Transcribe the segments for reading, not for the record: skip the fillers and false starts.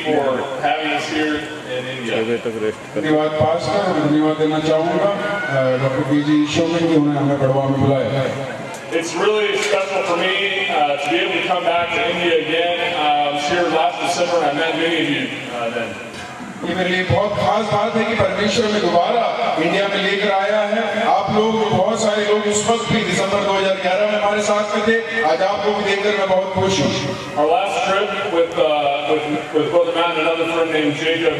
for having us here in India. धन्यवाद pastor, धन्यवाद देना चाहूँगा डॉक्टर केजी शोमन जी उन्हें हमें गढ़वा में बुलाया। It's really special for me to be able to come back to India again. I was here last December and I met many of you then. ये मेरे लिए बहुत खास बात है कि परमेश्वर में दोबारा इंडिया में लेकर आया है। आप लोग बहुत सारे लोग उस वक्त भी दिसंबर 2011 में हमारे साथ में थे। आज आपको भी देखकर मैं बहुत खुश हूँ। Our last trip with Brother Matt and another friend named Jacob,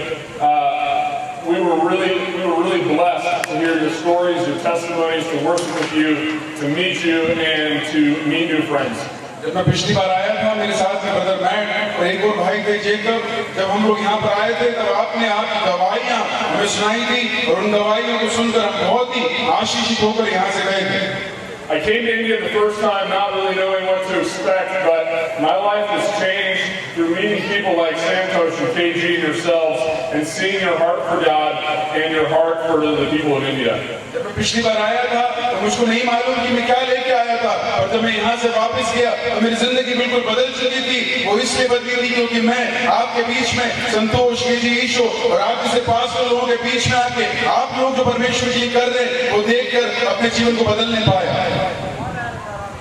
we were really blessed to hear your stories, your testimonies, to worship with you, to meet you, and to meet new friends. जब मैं पिछली बार आया था मेरे साथ में brother mat और एक और भाई थे जेकब, जब हम लोग यहाँ पर आए थे तब आपने आपकी गवाहियाँ हमें सुनाई थी और उन गवाहियों को सुनकर हम बहुत ही आशीषित होकर यहाँ से गए थे। I came to India the first time not really knowing what to expect, but my life has changed through meeting people like Santosh and KG and yourselves and seeing your heart for God and your heart for the people of India. जब मैं पिछली बार आया था तो मुझको नहीं मालूम कि मैं क्या लेके आया था, और जब मैं यहाँ से वापस गया तो मेरी जिंदगी बिल्कुल बदल चुकी थी। वो इसलिए बदली थी क्योंकि मैं आपके बीच में संतोष केजी ईशो और आप जैसे पास्टर लोगों के बीच में आके आप लोग जो परमेश्वर जी कर रहे हैं वो देखकर अपने जीवन को बदलने पाया।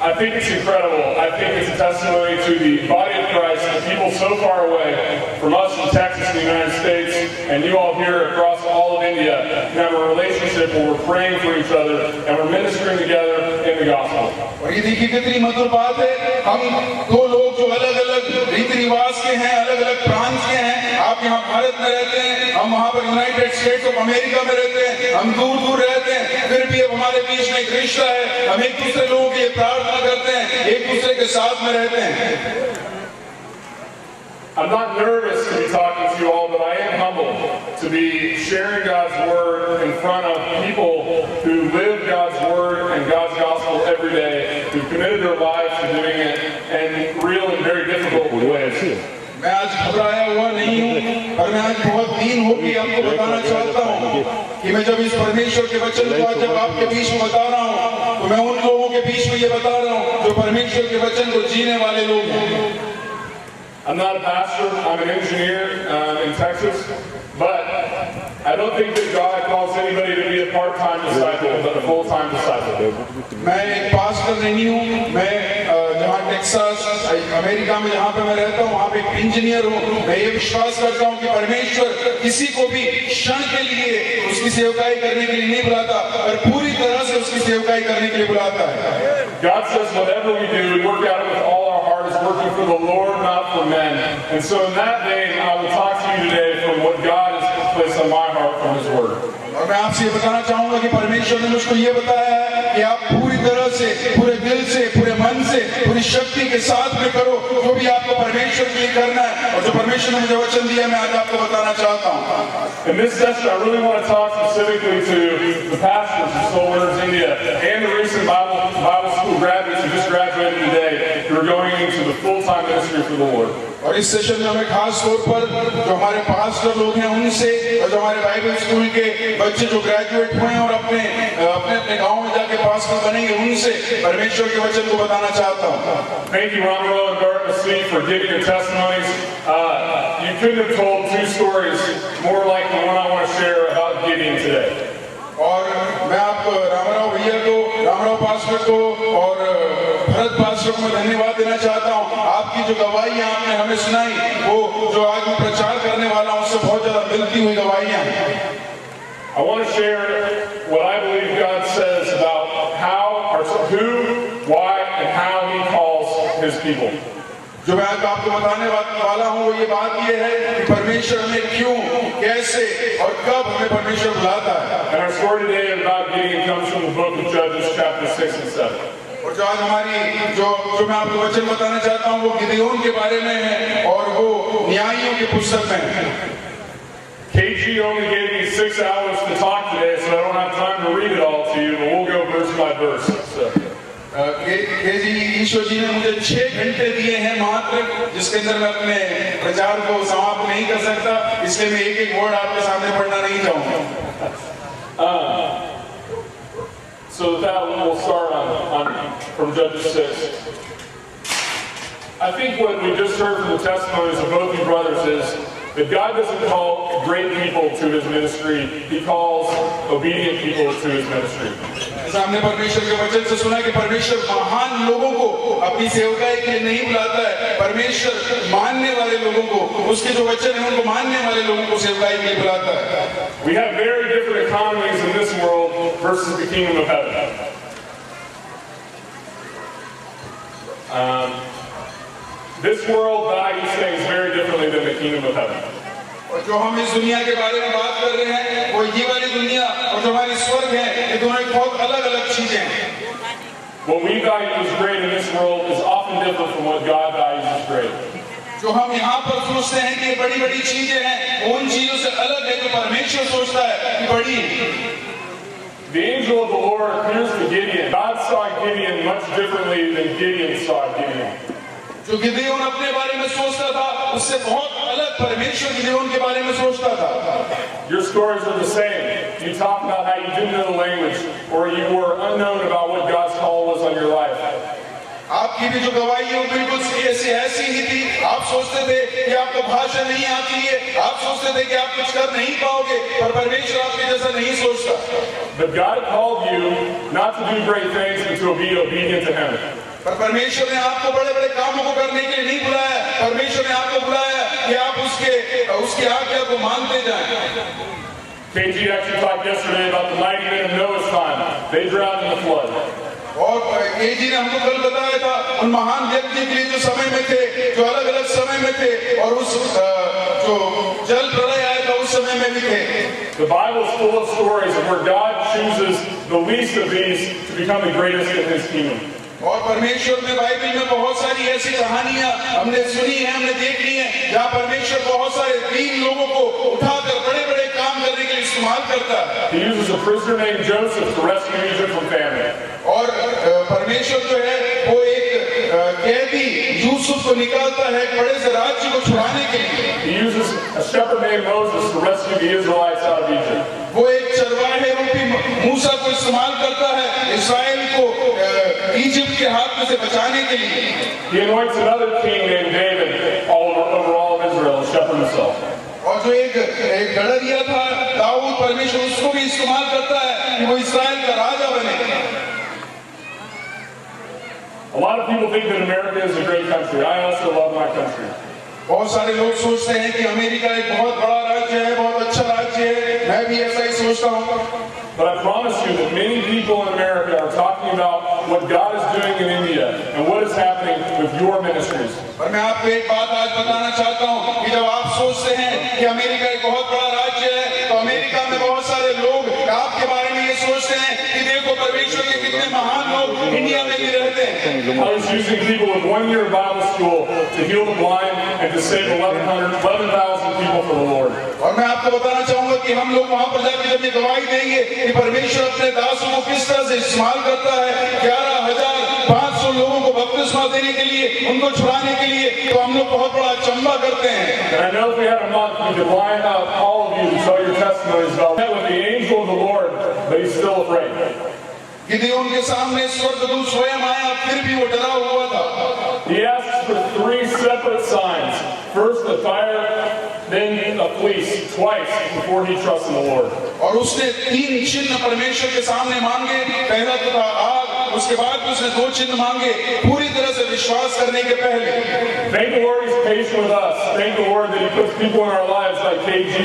I think it's incredible. I think it's a testimony to the body of Christ and people so far away from us in Texas, the United States, and you all here across all of India have a relationship where we're praying for each other and we're ministering together in the gospel. और ये देखिए कितनी मधुर बात है, हम दो लोग जो अलग-अलग रीति रिवाज के हैं, अलग-अलग प्रांत के हैं, आप यहाँ भारत में रहते हैं, हम वहाँ पर यूनाइटेड स्टेट्स ऑफ अमेरिका में रहते हैं, हम दूर-दूर रहते हैं, फिर भी अब हमारे बीच में एक रिश्ता है, हम एक दूसरे लोगों के लिए प्रार्थना करते हैं, एक दूसरे के साथ में रहते हैं। I'm not nervous to be talking to you all, but I am humbled to be sharing God's word in front of people who live God's word and God's gospel every day, who committed their lives to doing it in real and very difficult ways. मैं आज घबराया हुआ नहीं हूँ, पर मैं आज बहुत दीन होकर आपको बताना चाहता हूँ कि मैं जब इस परमेश्वर के वचन को आज जब आपके बीच में बता रहा हूँ, तो मैं उन लोगों के बीच में ये बता रहा हूँ जो परमेश्वर के वचन को जीने वाले लोग हैं। I'm not a pastor, I'm an engineer in Texas, but I don't think that God calls anybody to be a part-time disciple, but a full-time disciple. मैं एक पास्टर नहीं हूँ, मैं जहाँ टेक्सास अमेरिका में जहाँ पे मैं रहता हूँ वहाँ पे एक इंजीनियर हूँ। मैं ये विश्वास करता हूँ कि परमेश्वर किसी को भी क्षण के लिए उसकी सेवकाई करने के लिए नहीं बुलाता, पर पूरी तरह से उसकी सेवकाई करने के लिए बुलाता है। God says whatever we do, we work at it with all our heart, is working for the Lord, not for men. And so in that vein, I will talk to you today from what God has placed on my heart from His Word. और मैं आपसे ये बताना चाहूंगा कि परमेश्वर ने मुझको ये बताया है कि आप पूरी तरह से, पूरे दिल से, पूरे मन से, पूरी शक्ति के साथ में करो जो भी आपको परमेश्वर के लिए करना है, और जो परमेश्वर ने मुझे वचन दिया मैं आज आपको बताना चाहता हूँ। In this session, I really want to talk specifically to the pastors of Soul Winners India and the recent Bible school graduates who just graduated today, who are going into the full-time ministry for the Lord. और इस session में हमें खास तौर पर जो हमारे pastor लोग हैं उनसे और जो हमारे बाइबल स्कूल के बच्चे जो ग्रेजुएट हुए हैं और अपने अपने गांव में जाके पास्टर बनेंगे उनसे परमेश्वर के वचन को बताना चाहता हूँ। Thank you, Romero and Dartmouth Steve, for giving your testimonies. You couldn't have told two stories more like the one I want to share about Gideon today. और मैं आपको रामाराव भैया को, रामाराव पास्टर को और भरत पास्टर को मैं धन्यवाद देना चाहता हूँ। आपकी जो गवाहियाँ आपने हमें सुनाई, वो जो आज मैं प्रचार करने वाला हूँ उससे बहुत ज्यादा मिलती हुई गवाहियाँ हैं। I want to share what I believe God says about how, or who, why, and how He calls His people. जो मैं आज आपको बताने वाला हूँ वो ये बात ये है कि परमेश्वर हमें क्यों, कैसे और कब हमें परमेश्वर बुलाता है। And our story today about Gideon comes from the book of Judges, chapter 6 and 7. और जो आज हमारी जो मैं आपको वचन बताना चाहता हूँ वो गिदयोन के बारे में है और वो न्यायियों की पुस्तक में है। KG only gave me 6 hours to talk today, so I don't have time to read it all to you, but we'll go verse by verse. So. केजी ईश्वर जी ने मुझे 6 घंटे दिए हैं मात्र, जिसके अंदर मैं अपने प्रचार को समाप्त नहीं कर सकता, इसलिए मैं एक-एक वर्ड आपके सामने पढ़ना नहीं चाहूँगा। So with that, we'll start from Judges 6. I think what we just heard from the testimonies of both you brothers is that God doesn't call great people to his ministry, he calls obedient people to his ministry. हमने परमेश्वर के वचन से सुना कि परमेश्वर महान लोगों को अपनी सेवकाई के लिए नहीं बुलाता है, परमेश्वर मानने वाले लोगों को, उसके जो वचन है उनको मानने वाले लोगों को सेवकाई के लिए बुलाता है। We have very different economies in this world versus the kingdom of heaven. This world values things very differently than the kingdom of heaven. और जो हम इस दुनिया के बारे में बात कर रहे हैं वो ये वाली दुनिया और जो हमारी स्वर्ग है ये दोनों एक बहुत अलग-अलग चीजें हैं। What we value as great in this world is often different from what God values as great. जो हम यहाँ पर सोचते हैं कि बड़ी-बड़ी चीजें हैं, उन चीजों से अलग है जो परमेश्वर सोचता है कि बड़ी है। The angel of the Lord appears to Gideon. God saw Gideon much differently than Gideon saw Gideon. जो गिदयोन अपने बारे में सोचता था उससे बहुत अलग परमेश्वर गिदयोन के बारे में सोचता था। Your stories are the same. You talk about how you didn't know the language or you were unknown about what God's call was on your life. आपकी भी जो गवाही है वो बिल्कुल ऐसी ही थी। आप सोचते थे कि आपको भाषा नहीं आती है, आप सोचते थे कि आप कुछ कर नहीं पाओगे, पर परमेश्वर आपके जैसा नहीं सोचता। But God called you not to do great things but to be obedient to Him. पर परमेश्वर ने आपको बड़े-बड़े कामों को करने के लिए नहीं बुलाया, परमेश्वर ने आपको बुलाया कि आप उसकी आज्ञा को मानते जाएं। KG actually talked yesterday about the mighty men of Noah's time. They drowned in the flood. और केजी ने हमको कल बताया था उन महान व्यक्ति के लिए जो समय में थे, जो अलग-अलग समय में थे और उस जो जल प्रलय आया था उस समय में भी थे। The Bible is full of stories of where God chooses the least of these to become the greatest in His kingdom. और परमेश्वर में बाइबल में बहुत सारी ऐसी कहानियां हमने सुनी है, हमने देख ली है जहाँ परमेश्वर बहुत सारे दीन लोगों को उठाकर बड़े-बड़े काम करने के लिए इस्तेमाल करता है। He uses a prisoner named Joseph to rescue Egypt from famine. और परमेश्वर जो है वो एक कैदी यूसुफ को निकालता है एक बड़े से राज्य को छुड़ाने के लिए। He uses a shepherd named Moses to rescue the Israelites out of Egypt. वो एक चरवाहे रूपी मूसा को इस्तेमाल करता है इस्राएल को इजिप्ट के हाथ में से बचाने के लिए। He anoints another king named David over all of Israel, a shepherd himself. और जो एक गड़रिया था दाऊद, परमेश्वर उसको भी इस्तेमाल करता है कि वो इस्राएल का राजा बने। A lot of people think that America is a great country. I also love my country. बहुत सारे लोग सोचते हैं कि अमेरिका एक बहुत बड़ा राज्य है, बहुत अच्छा राज्य है। मैं भी ऐसा ही सोचता हूँ। But I promise you that many people in America are talking about what God is doing in India and what is happening with your ministries. पर मैं आपको एक बात आज बताना चाहता हूँ कि जब आप सोचते हैं कि अमेरिका एक बहुत बड़ा राज्य है, तो अमेरिका में बहुत सारे लोग आपके बारे में ये सोचते हैं कि देखो परमेश्वर के कितने महान लोग इंडिया में भी रहते हैं। I was using people with 1 year Bible school to heal the blind and to save 11,000 people for the Lord. और मैं आपको बताना चाहूंगा कि हम लोग वहां पर जाकर जब ये गवाही देंगे कि परमेश्वर अपने दासों को किस तरह से इस्तेमाल करता है, 11,500 लोगों को बपतिस्मा देने के लिए, उनको छुड़ाने के लिए, तो हम लोग बहुत बड़ा अचंभा करते हैं। And I know if we had a month, we could line up all of you to tell your testimonies about that with the angel of the Lord, but he's still afraid. गिदयोन के सामने स्वर्गदूत स्वयं आया, फिर भी वो डरा हुआ था। He asks for 3 separate signs. First the fire, then a fleece, twice before he trusts in the Lord. और उसने 3 चिन्ह परमेश्वर के सामने मांगे, पहला तो था आग, उसके बाद उसने 2 चिन्ह मांगे पूरी तरह से विश्वास करने के पहले। Thank the Lord he's patient with us. Thank the Lord that he puts people in our lives like KG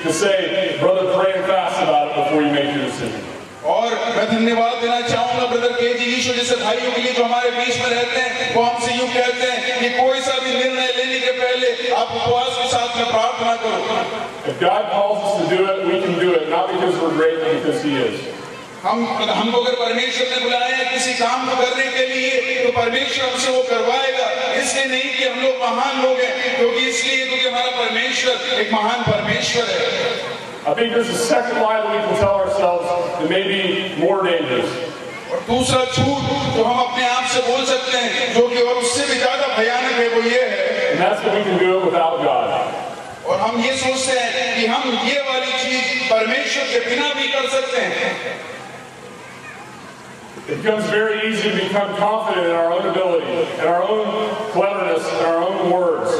to say, brother, pray and fast about it before you make your decision. और मैं धन्यवाद देना चाहूंगा brother KG ईश्वर जैसे भाइयों के लिए जो हमारे बीच में रहते हैं। वो हमसे यूं कहते हैं कि कोई सा भी निर्णय लेने के पहले आप उपवास के साथ में प्रार्थना करो। If God calls us to do it, we can do it, not because we're great, but because He is. हमको अगर परमेश्वर ने बुलाया है किसी काम को करने के लिए, तो परमेश्वर हमसे वो करवाएगा। इसलिए नहीं कि हम लोग महान लोग हैं, क्योंकि इसलिए क्योंकि हमारा परमेश्वर एक महान परमेश्वर है। I think there's a second lie that we can tell ourselves that may be more dangerous. और दूसरा झूठ जो हम अपने आप से बोल सकते हैं, जो कि और उससे भी ज्यादा भयानक है, वो ये है। And that's that we can do it without God. और हम ये सोचते हैं कि हम ये वाली चीज परमेश्वर के बिना भी कर सकते हैं। It becomes very easy to become confident in our own ability, in our own cleverness, in our own words.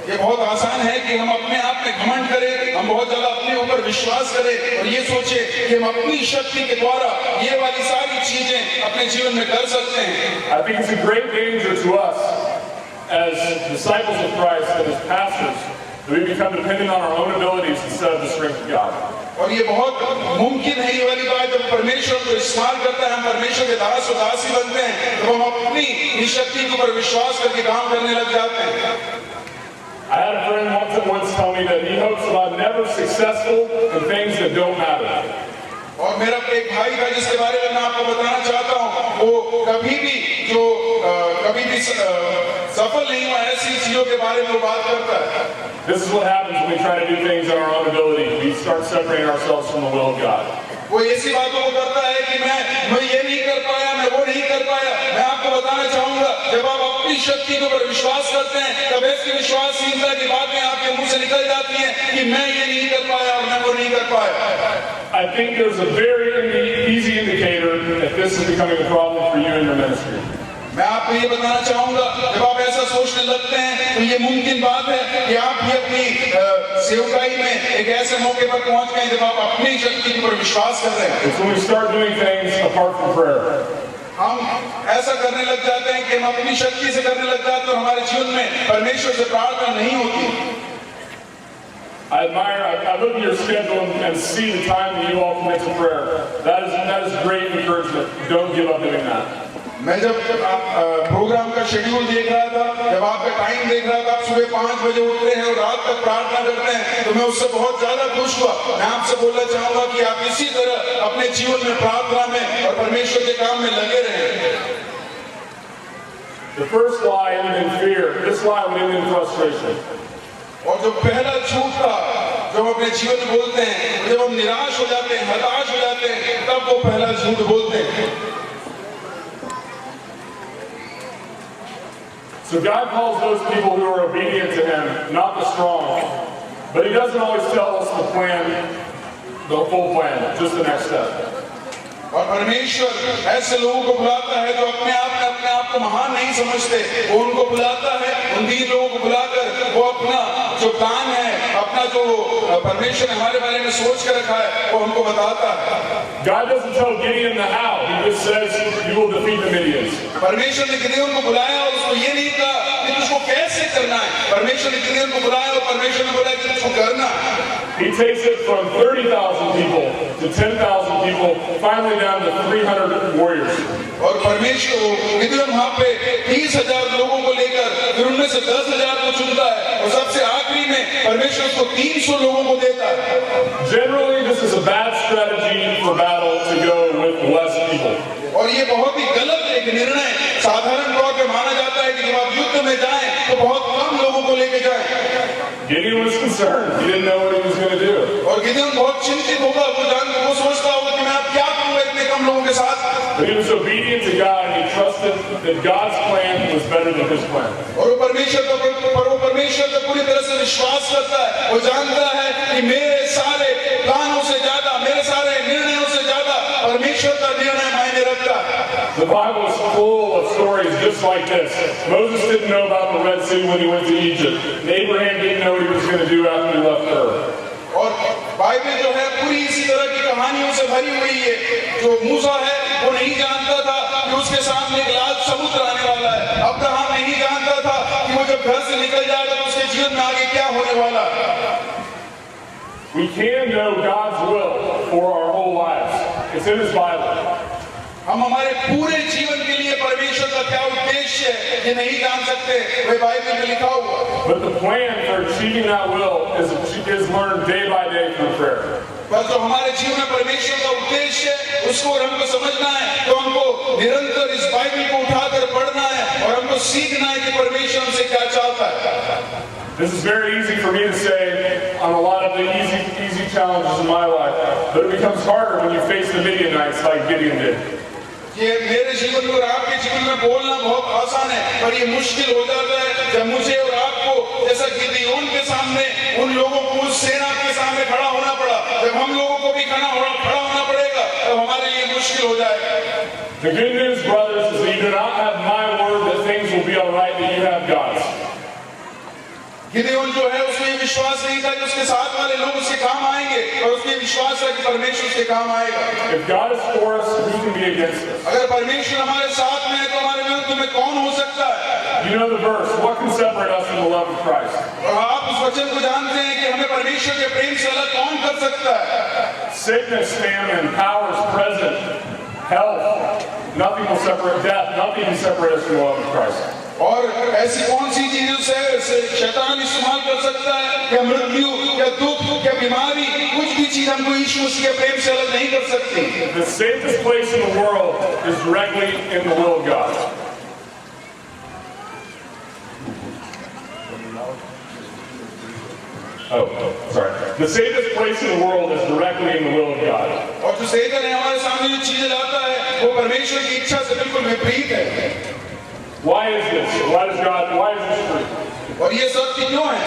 ये ये बहुत आसान है कि हम अपने आप में घमंड करें, हम बहुत ज्यादा अपने ऊपर विश्वास करें और ये सोचे कि हम अपनी शक्ति के द्वारा ये वाली सारी चीजें अपने जीवन में कर सकते हैं। I think it's a great danger to us as disciples of Christ and as pastors that we become dependent on our own abilities instead of the strength of God. और ये बहुत मुमकिन है ये वाली बात, जब परमेश्वर को इस्तेमाल करता है, हम परमेश्वर के दास और दासी बनते हैं, तो हम अपनी इस शक्ति के ऊपर विश्वास करके काम करने लग जाते हैं। I had a friend once tell me that he hopes that I'm never successful in things that don't matter. और मेरा एक भाई था जिसके बारे में मैं आपको बताना चाहता हूँ, वो कभी भी सफल नहीं हुआ ऐसी चीजों के बारे में वो बात करता है। This is what happens when we try to do things in our own ability. We start separating ourselves from the will of God. वो ऐसी बातों को करता है कि मैं ये नहीं कर पाया, मैं वो नहीं कर पाया। मैं आपको बताना चाहूंगा, जब आप अपनी शक्ति के ऊपर विश्वास करते हैं, तब ऐसी विश्वासहीनता की बातें आपके मुंह से निकल जाती हैं कि मैं ये नहीं कर पाया और मैं वो नहीं कर पाया। I think there's a very easy indicator that this is becoming a problem for you in your ministry. मैं आपको ये बताना चाहूंगा, जब आप ऐसा सोचने लगते हैं तो ये मुमकिन बात है कि आप भी अपनी सेवकाई में एक ऐसे मौके पर पहुंच गए जब आप अपनी शक्ति के ऊपर विश्वास कर रहे हैं। It's when we start doing things apart from prayer. हम ऐसा करने लग जाते हैं कि हम अपनी शक्ति से करने लग जाते हैं और हमारे जीवन में परमेश्वर से प्रार्थना नहीं होती। I look at your schedule and see the time that you all commit to prayer. That is great encouragement. Don't give up doing that. मैं जब प्रोग्राम का शेड्यूल देख रहा था, जब आपका टाइम देख रहा था, आप सुबह 5 बजे उठते हैं और रात तक प्रार्थना करते हैं, तो मैं उससे बहुत ज्यादा खुश हुआ। मैं आपसे बोलना चाहूंगा कि आप इसी तरह अपने जीवन में प्रार्थना में और परमेश्वर के काम में लगे रहें। The first lie ended in fear. This lie would end in frustration. और जो पहला झूठ था जो हम अपने जीवन में बोलते हैं, जब हम निराश हो जाते हैं, हताश हो जाते हैं, तब वो पहला झूठ बोलते हैं। So God calls those people who are obedient to Him, not the strong. But He doesn't always tell us the plan, the full plan, just the next step. और परमेश्वर ऐसे लोगों को बुलाता है जो अपने आप को महान नहीं समझते, वो उनको बुलाता है, उन 3 लोगों को बुलाकर वो अपना जो प्लान है, अपना जो परमेश्वर ने हमारे बारे में सोच कर रखा है, वो हमको बताता है। God doesn't tell Gideon the how. He just says you will defeat the Midians. परमेश्वर ने गिदोन को बुलाया और उसको ये नहीं कहा कि तुझको कैसे करना है। परमेश्वर ने गिदोन को बुलाया और परमेश्वर ने बोला कि तुझको करना है। He takes it from 30,000 people to 10,000 people, finally down to 300 warriors. और परमेश्वर गिदोन वहाँ पे 30,000 लोगों को लेकर फिर उनमें से 10,000 को चुनता है और सबसे आखिरी में परमेश्वर उसको 300 लोगों को देता है। Generally, this is a bad strategy for battle to go with less people. और ये बहुत ही गलत एक निर्णय साधारण तौर पे माना जाता है कि जब आप युद्ध में जाएं तो बहुत कम लोगों को लेके जाएं। Gideon was concerned. He didn't know what he was going to do. और गिदोन बहुत चिंतित होगा, वो सोचता होगा कि मैं अब क्या करूंगा इतने कम लोगों के साथ। But he was obedient to God and he trusted that God's plan was better than his plan. और वो परमेश्वर का पूरी तरह से विश्वास करता है। वो जानता है कि मेरे सारे प्लानों से ज्यादा, मेरे सारे निर्णयों से ज्यादा परमेश्वर का निर्णय मायने रखता है। The Bible is full of stories just like this. Moses didn't know about the Red Sea when he went to Egypt. And Abraham didn't know what he was going to do after he left Ur. और Bible जो है पूरी इसी तरह की कहानियों से भरी हुई है। जो मूसा है वो नहीं जानता था कि उसके सामने एक लाल समुद्र आने वाला है। अब्राहम नहीं जानता था कि वो जब घर से निकल जाएगा तो उसके जीवन में आगे क्या होने वाला है। We can know God's will for our whole lives. It's in His Bible. हम हमारे पूरे जीवन के लिए परमेश्वर का क्या उद्देश्य है ये नहीं जान सकते, वह बाइबल में लिखा हुआ। But the plan for achieving that will is learned day by day through prayer. पर जो हमारे जीवन में परमेश्वर का उद्देश्य है उसको हमको समझना है, तो हमको निरंतर इस बाइबल को उठाकर पढ़ना है और हमको सीखना है कि परमेश्वर हमसे क्या चाहता है। This is very easy for me to say on a lot of the easy challenges in my life, but it becomes harder when you face the Midianites like Gideon did. ये मेरे जीवन में और आपके जीवन में बोलना बहुत आसान है, पर ये मुश्किल हो जाता है जब मुझे और आपको जैसा गिदोन के सामने उन लोगों को उस सेना के सामने खड़ा होना पड़ा। जब हम लोगों को भी खड़ा होना पड़ेगा तब हमारे लिए मुश्किल हो जाएगा। The good news, brothers, is that you do not have my word that things will be all right, that you have God's. गिदयोन जो है उसमें ये विश्वास नहीं था कि उसके साथ वाले लोग उसके काम आएंगे, और उसके विश्वास है कि परमेश्वर उसके काम आएगा। If God is for us, who can be against us? अगर परमेश्वर हमारे साथ में है तो हमारे विरुद्ध में कौन हो सकता है? You know the verse, what can separate us from the love of Christ? और आप उस वचन को जानते हैं कि हमें परमेश्वर के प्रेम से अलग कौन कर सकता है? Sickness, famine, powers present, health, nothing will separate death, nothing can separate us from the love of Christ. और ऐसी कौन सी चीजों से शैतान इस्तेमाल कर सकता है? क्या मृत्यु, क्या दुख, क्या बीमारी, कुछ भी चीज हमको यीशु मसीह के प्रेम से अलग नहीं कर सकती। The safest place in the world is directly in the will of God. Sorry. The safest place in the world is directly in the will of God. और जो शैतान हमारे सामने जो चीजें लाता है वो परमेश्वर की इच्छा से बिल्कुल विपरीत है। Why is this? Why is this true? और ये सत्य क्यों है?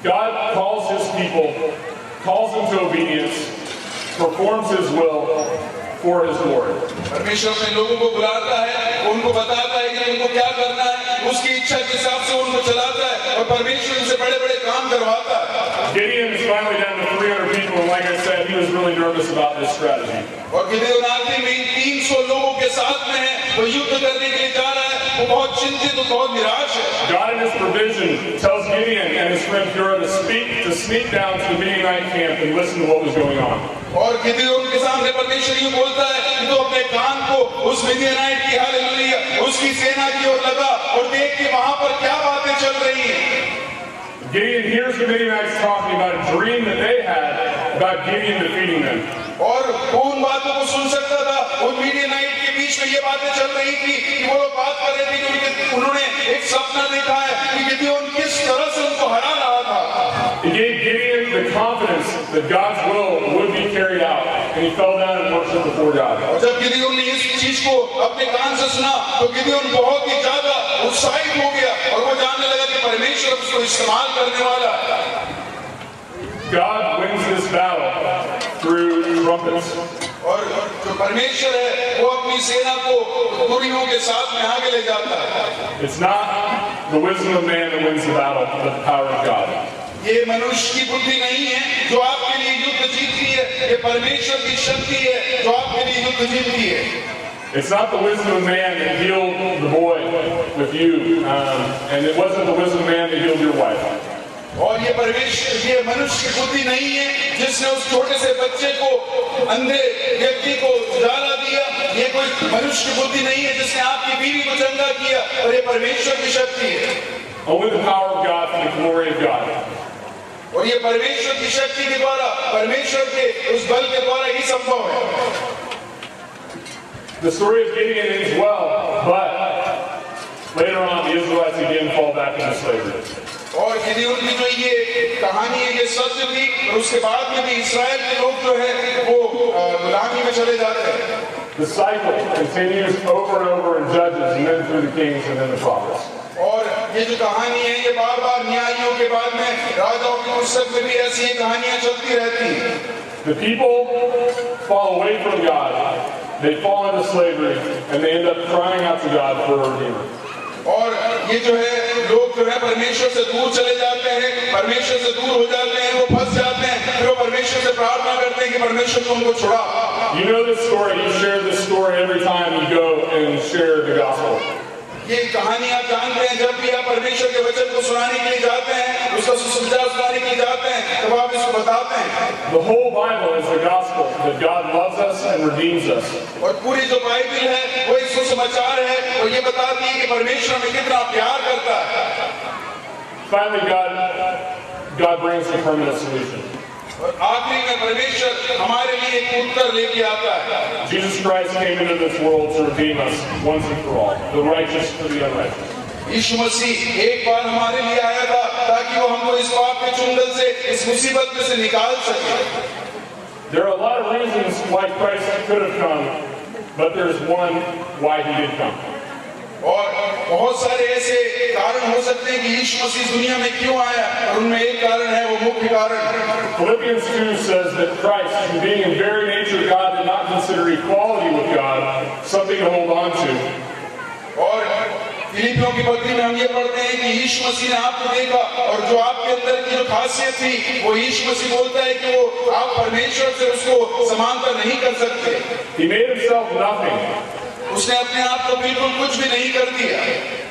God calls his people, calls them to obedience, performs his will for his glory. परमेश्वर अपने लोगों को बुलाता है, उनको बताता है कि उनको क्या करना है, उसकी इच्छा के हिसाब से उनको चलाता है और परमेश्वर उनसे बड़े-बड़े काम करवाता है। Gideon is finally down to 300 people, and like I said, he was really nervous about this strategy. और गिदयोन आखिरी में 300 लोगों के साथ में है, वो युद्ध करने के लिए जा रहा है, वो बहुत चिंतित और बहुत निराश है। God in his provision tells Gideon and his friend Purah to sneak down to the Midianite camp and listen to what was going on. और गिदयोन के सामने परमेश्वर यूं बोलता है कि तो अपने कान को उस मिडियानाइट की हालेलुया उसकी सेना की ओर लगा और देख कि वहां पर क्या बातें चल रही हैं। Gideon hears the Midianites talking about a dream that they had about Gideon defeating them. और उन बातों को सुन सकता था, उन मिडियानाइट के बीच में ये बातें चल रही थी कि वो लोग बात कर रहे थे कि उन्होंने एक सपना देखा है कि गिदयोन किस तरह से उनको हरा रहा था। It gave Gideon the confidence that God's will would be carried out, and he fell down and worshiped before God. और जब गिदयोन ने इस चीज को अपने कान से सुना तो गिदयोन बहुत ही ज्यादा उत्साहित हो गया और वो जानने लगा कि परमेश्वर उसको इस्तेमाल करने वाला है। God wins this battle through trumpets. और जो परमेश्वर है वो अपनी सेना को तुरहियों के साथ में आगे ले जाता है। It's not the wisdom of man that wins the battle, but the power of God. ये मनुष्य की बुद्धि नहीं है जो आपके लिए युद्ध जीतती है, ये परमेश्वर की शक्ति है जो आपके लिए युद्ध जीतती है। It's not the wisdom of man that healed the boy with you, and it wasn't the wisdom of man that healed your wife. और ये परमेश्वर, ये मनुष्य की बुद्धि नहीं है जिसने उस छोटे से बच्चे को, अंधे व्यक्ति को उजाला दिया। ये कोई मनुष्य की बुद्धि नहीं है जिसने आपकी बीवी को चंगा किया, और ये परमेश्वर की शक्ति है। Only the power of God for the glory of God. और ये परमेश्वर की शक्ति के द्वारा, परमेश्वर के उस बल के द्वारा ही संभव है। The story of Gideon ends well, but later on the Israelites again fall back into slavery. और गिदयोन की जो ये कहानी है, ये सत्य थी, और उसके बाद में भी इस्राएल के लोग जो है वो गुलामी में चले जाते हैं। The cycle continues over and over in Judges, and then through the kings, and then the prophets. और ये जो कहानी है ये बार बार न्यायियों के बाद में राजाओं की पुस्तक में भी ऐसी कहानियां चलती रहती हैं। The people fall away from God, they fall into slavery, and they end up crying out to God for a redeemer. और ये जो है लोग जो है परमेश्वर से दूर चले जाते हैं, परमेश्वर से दूर हो जाते हैं, वो फंस जाते हैं, फिर वो परमेश्वर से प्रार्थना करते हैं कि परमेश्वर तुम उनको छुड़ा। You know this story, you share this story every time you go and share the gospel. ये कहानी आप जानते हैं, जब भी आप परमेश्वर के वचन को सुनाने के लिए जाते हैं, उसका सुसमाचार सुनाने के लिए जाते हैं, तब आप इसको बताते हैं। The whole Bible is the gospel that God loves us and redeems us. और पूरी जो बाइबल है वो एक सुसमाचार है, और ये बताती है कि परमेश्वर हमें कितना प्यार करता है। Finally, God brings a permanent solution. और आखिरी में परमेश्वर हमारे लिए एक उत्तर लेके आता है। Jesus Christ came into this world to redeem us once and for all, the righteous for the unrighteous. यीशु मसीह एक बार हमारे लिए आया था ताकि वो हमको इस पाप के चुंगल से, इस मुसीबत में से निकाल सके। There are a lot of reasons why Christ could have come, but there's one why he did come. और बहुत सारे ऐसे कारण हो सकते हैं कि यीशु मसीह दुनिया में क्यों आया, और उनमें एक कारण है, वो मुख्य कारण। Philippians 2 says that Christ, being in very nature God, did not consider equality with God something to hold on to. और फिलिपियों की पत्री में हम ये पढ़ते हैं कि यीशु मसीह ने आपको देखा और जो आपके अंदर की जो खासियत थी वो यीशु मसीह बोलता है कि वो आप परमेश्वर से उसको समानता नहीं कर सकते। He made himself nothing, उसने अपने आप को बिल्कुल कुछ भी नहीं कर दिया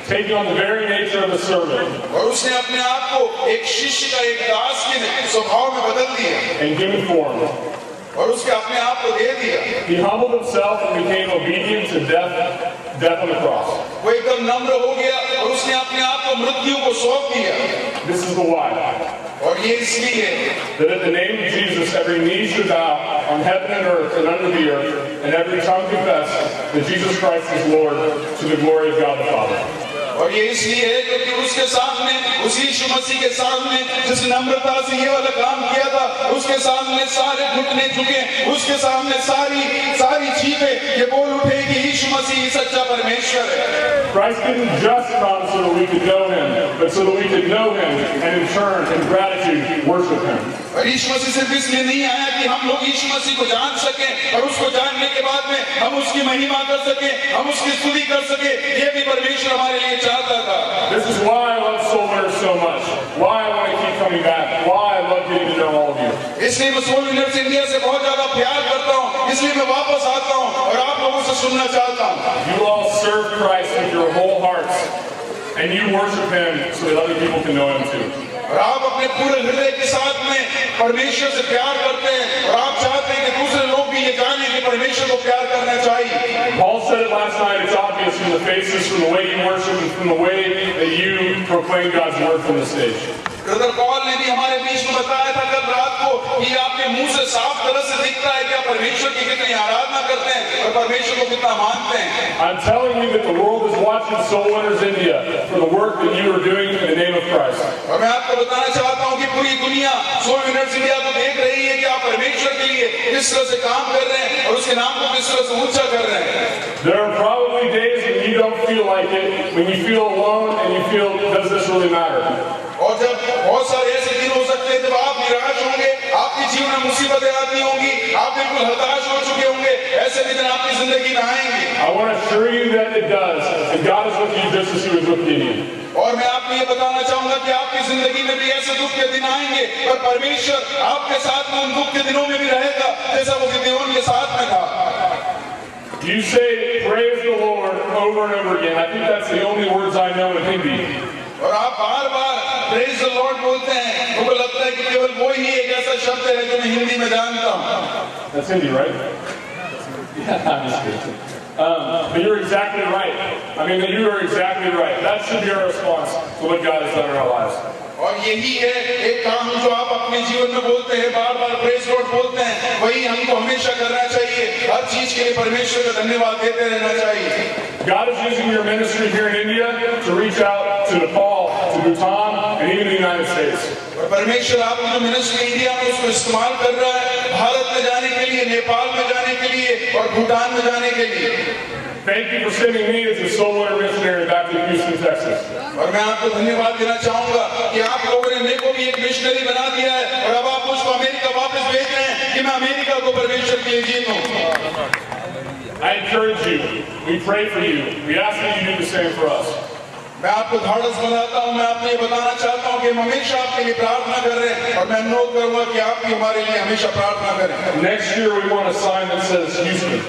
taking on the very nature of a servant और उसने अपने आप को एक शिष्य का एक दास के स्वभाव में बदल दिया and given form. और उसके अपने आप को दे दिया। He humbled himself and became obedient to death on the cross. वो एकदम नम्र हो गया और उसने अपने आप को मृत्यु को सौंप दिया। This is the why. और ये इसलिए That at the name of Jesus, every knee should bow on heaven and earth and under the earth, and every tongue confess that Jesus Christ is Lord to the glory of God the Father. और ये इसलिए है क्योंकि उसके सामने उस यीशु मसीह के सामने जिस नम्रता से ये वाला काम किया था उसके सामने सारे घुटने झुके, उसके सामने सारी जीभें ये बोल उठे कि यीशु मसीह सच्चा परमेश्वर है। Christ didn't just come so that we could know him, but so that we could know him and in turn, in gratitude, worship him. और यीशु मसीह सिर्फ इसलिए नहीं आया कि हम लोग यीशु मसीह को जान सकें और उसको जानने के बाद में हम उसकी महिमा कर सकें, हम उसकी स्तुति कर सकें, ये भी परमेश्वर हमारे लिए चाहता था। This is why I love Soul Winners so much. Why I want to keep coming back. Why I love getting to know all of you. इसलिए मैं सोल विनर्स इंडिया से बहुत ज्यादा प्यार करता हूँ, इसलिए मैं वापस आता हूँ और आप लोगों से सुनना चाहता हूँ। You all serve Christ with your whole hearts, and you worship him so that other people can know him too. और आप अपने पूरे हृदय के साथ में परमेश्वर से प्यार करते हैं और आप चाहते हैं कि दूसरे लोग भी ये जाने कि परमेश्वर को प्यार करना चाहिए। Paul said it last night. It's obvious from the faces, from the way you worship, and from the way that you proclaim God's word from the stage. Brother Paul ने भी हमारे बीच में बताया था कल रात को कि आपके मुंह से साफ तरह से दिखता है कि आप परमेश्वर की कितनी आराधना करते हैं और परमेश्वर को कितना मानते हैं। I'm telling you that the world is watching Soul Winners India for the work that you are doing in the name of Christ. और मैं आपको बताना चाहता हूँ कि पूरी दुनिया सोल विनर्स इंडिया को देख रही है कि आप परमेश्वर के लिए किस तरह से काम कर रहे हैं और उसके नाम को किस तरह से ऊंचा कर रहे हैं। There are probably days when you don't feel like it, when you feel alone and you feel, does this really matter? और जब बहुत सारे ऐसे दिन हो सकते हैं जब आप निराश होंगे, आपके जीवन में मुसीबतें आती होंगी, आप बिल्कुल हताश हो चुके होंगे, ऐसे भी दिन आपकी जिंदगी में आएंगे। I want to assure you that it does, and God is with you just as He was with Gideon. और मैं आपको ये बताना चाहूंगा कि आपकी जिंदगी में भी ऐसे दुख के दिन आएंगे और परमेश्वर आपके साथ में उन दुख के दिनों में भी रहेगा जैसा वो गिदोन के साथ में था। You say praise the Lord over and over again. I think that's the only words I know in Hindi. और आप बार-बार प्रेज द लॉर्ड बोलते हैं, मुझे लगता है कि केवल वो ही एक ऐसा शब्द है जो मैं हिंदी में जानता हूँ। That's Hindi, right? Yeah, I'm just kidding. But you're exactly right. I mean, you are exactly right. That should be our response to what God has done in our lives. और यही है एक काम जो आप अपने जीवन में बोलते हैं, बार-बार प्रेज लॉर्ड बोलते हैं, वही हमको हमेशा करना चाहिए। हर चीज के लिए परमेश्वर का धन्यवाद देते रहना चाहिए। God is using your ministry here in India to reach out to Nepal, to Bhutan, and even the United States. और परमेश्वर आपकी जो मिनिस्ट्री इंडिया में उसको इस्तेमाल कर रहा है भारत में जाने के लिए, नेपाल में जाने के लिए और भूटान में जाने के लिए। Thank you for sending me as a soul winner missionary back to Houston, Texas. और मैं आपको धन्यवाद देना चाहूंगा कि आप लोगों ने मेरे को भी एक मिशनरी बना दिया है और अब आप मुझको अमेरिका वापस भेज रहे हैं कि मैं अमेरिका को परमेश्वर के लिए जीतूं। I encourage you. We pray for you. We ask that you do the same for us. मैं आपको धाड़स बनाता हूँ, मैं आपको ये बताना चाहता हूँ कि हम हमेशा आपके लिए प्रार्थना कर रहे हैं और मैं अनुरोध करूंगा कि आप भी हमारे लिए हमेशा प्रार्थना करें। Next year we want a sign that says Houston.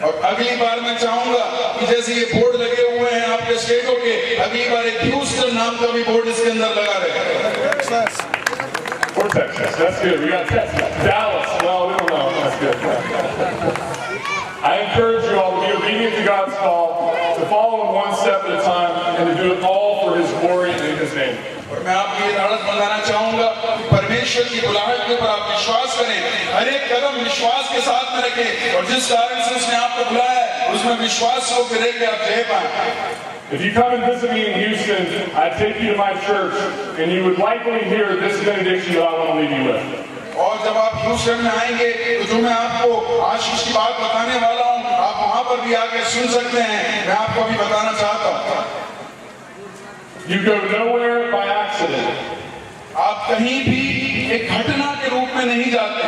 और अगली बार मैं चाहूंगा कि जैसे ये बोर्ड लगे हुए हैं आपके स्टेटों के, अगली बार एक ह्यूस्टन नाम का भी बोर्ड इसके अंदर लगा रहे। Or Texas. That's good. We got Texas. Dallas. Well, we don't know. That's good. I encourage you all to be obedient to God's call, to follow Him one step at a time, and to do it all for His glory and in His name. और मैं आपको ये धाड़स बनाना चाहूंगा कि परमेश्वर की बुलाहट के ऊपर आप विश्वास करें, हर एक कदम विश्वास के साथ में रखें और जिस कारण से उसने आपको बुलाया है उसमें विश्वास को रह के आप जय पाएं। If you come and visit me in Houston, I take you to my church, and you would likely hear this benediction that I want to leave you with. और जब आप ह्यूस्टन में आएंगे तो जो मैं आपको आशीष की बात बताने वाला हूँ, आप वहां पर भी आके सुन सकते हैं। मैं आपको अभी बताना चाहता हूँ, You go nowhere by accident. आप कहीं भी एक घटना के रूप में नहीं जाते।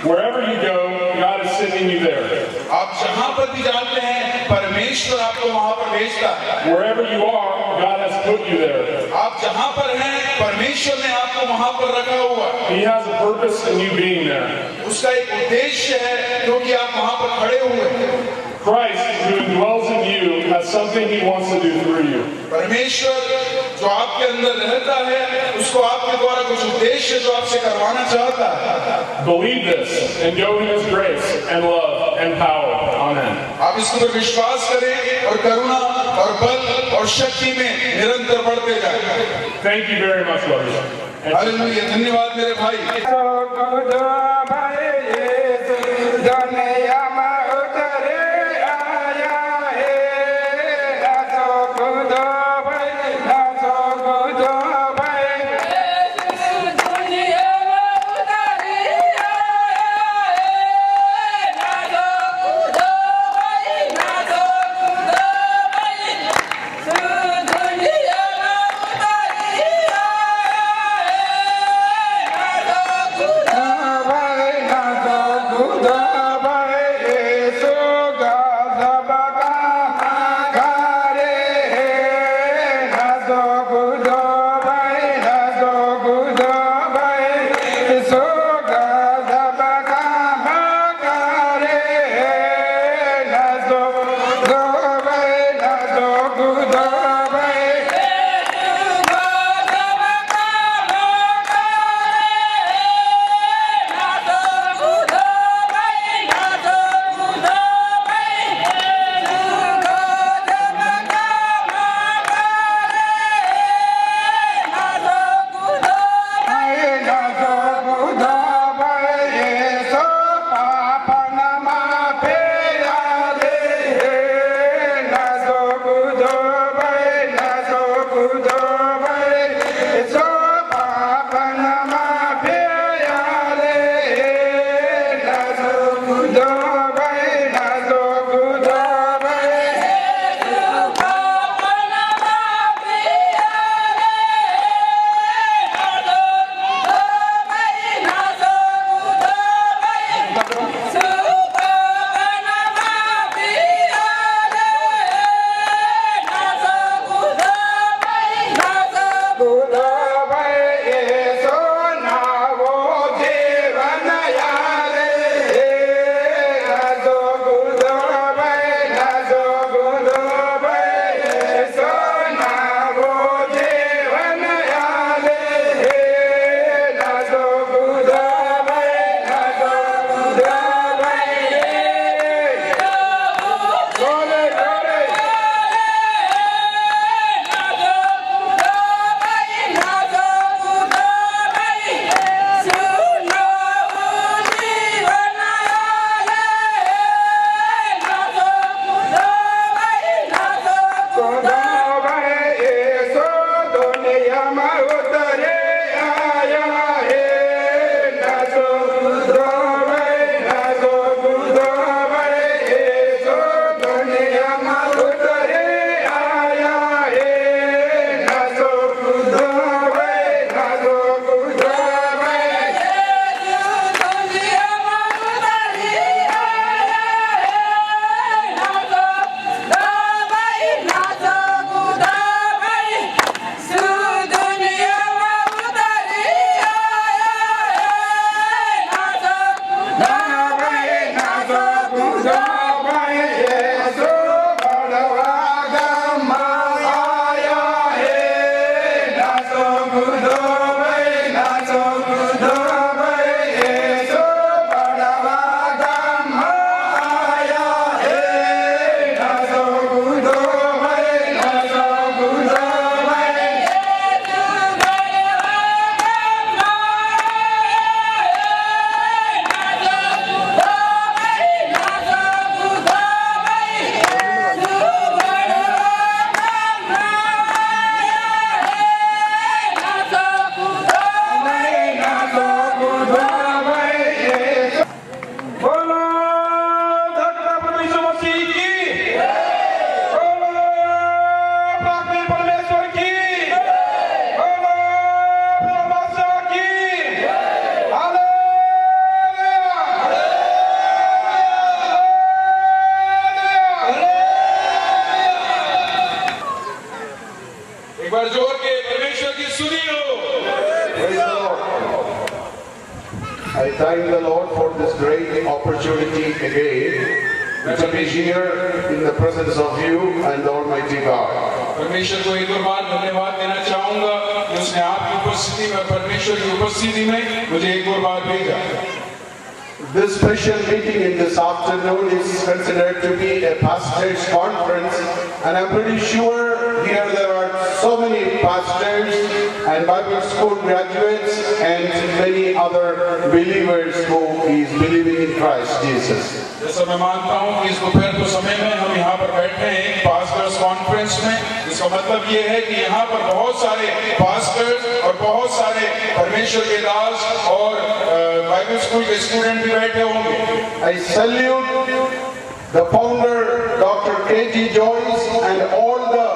Wherever you go, God is sending you there. आप जहां पर भी जाते हैं परमेश्वर परमेश्वर आपको वहां पर भेजता है। Wherever you are, God has put you there. आप जहां पर हैं परमेश्वर ने आपको वहां पर रखा हुआ है। He has a purpose in you being there. उसका एक उद्देश्य है क्योंकि आप वहां पर खड़े हुए हैं। Christ, who dwells in you, has something He wants to do through you. परमेश्वर जो आपके अंदर रहता है उसको आपके द्वारा कुछ उद्देश्य जो आपसे करवाना चाहता है। Believe this and go in His grace and love and power. Amen. आप इसके ऊपर विश्वास करें और करुणा और बल और शक्ति में निरंतर बढ़ते जाएं। Thank you very much, brothers. Hallelujah, धन्यवाद मेरे भाई। great opportunity again to be here in the presence of you and the Almighty God. परमेश्वर को एक और बार धन्यवाद देना चाहूंगा कि उसने आपकी उपस्थिति में, परमेश्वर की उपस्थिति में मुझे एक और बार भेजा। This special meeting in this afternoon is considered to be a pastors' conference, and I'm pretty sure here there are so many pastors and Bible school graduates and many other believers who is believing in Christ Jesus. जैसा मैं मानता हूँ कि इस दोपहर के समय में हम यहाँ पर बैठे हैं एक पास्टर्स कॉन्फ्रेंस में, जिसका मतलब ये है कि यहाँ पर बहुत सारे पास्टर्स और बहुत सारे परमेश्वर के दास और बाइबल स्कूल के स्टूडेंट भी बैठे होंगे। I salute the founder, Dr. K.G. Joyce, and all the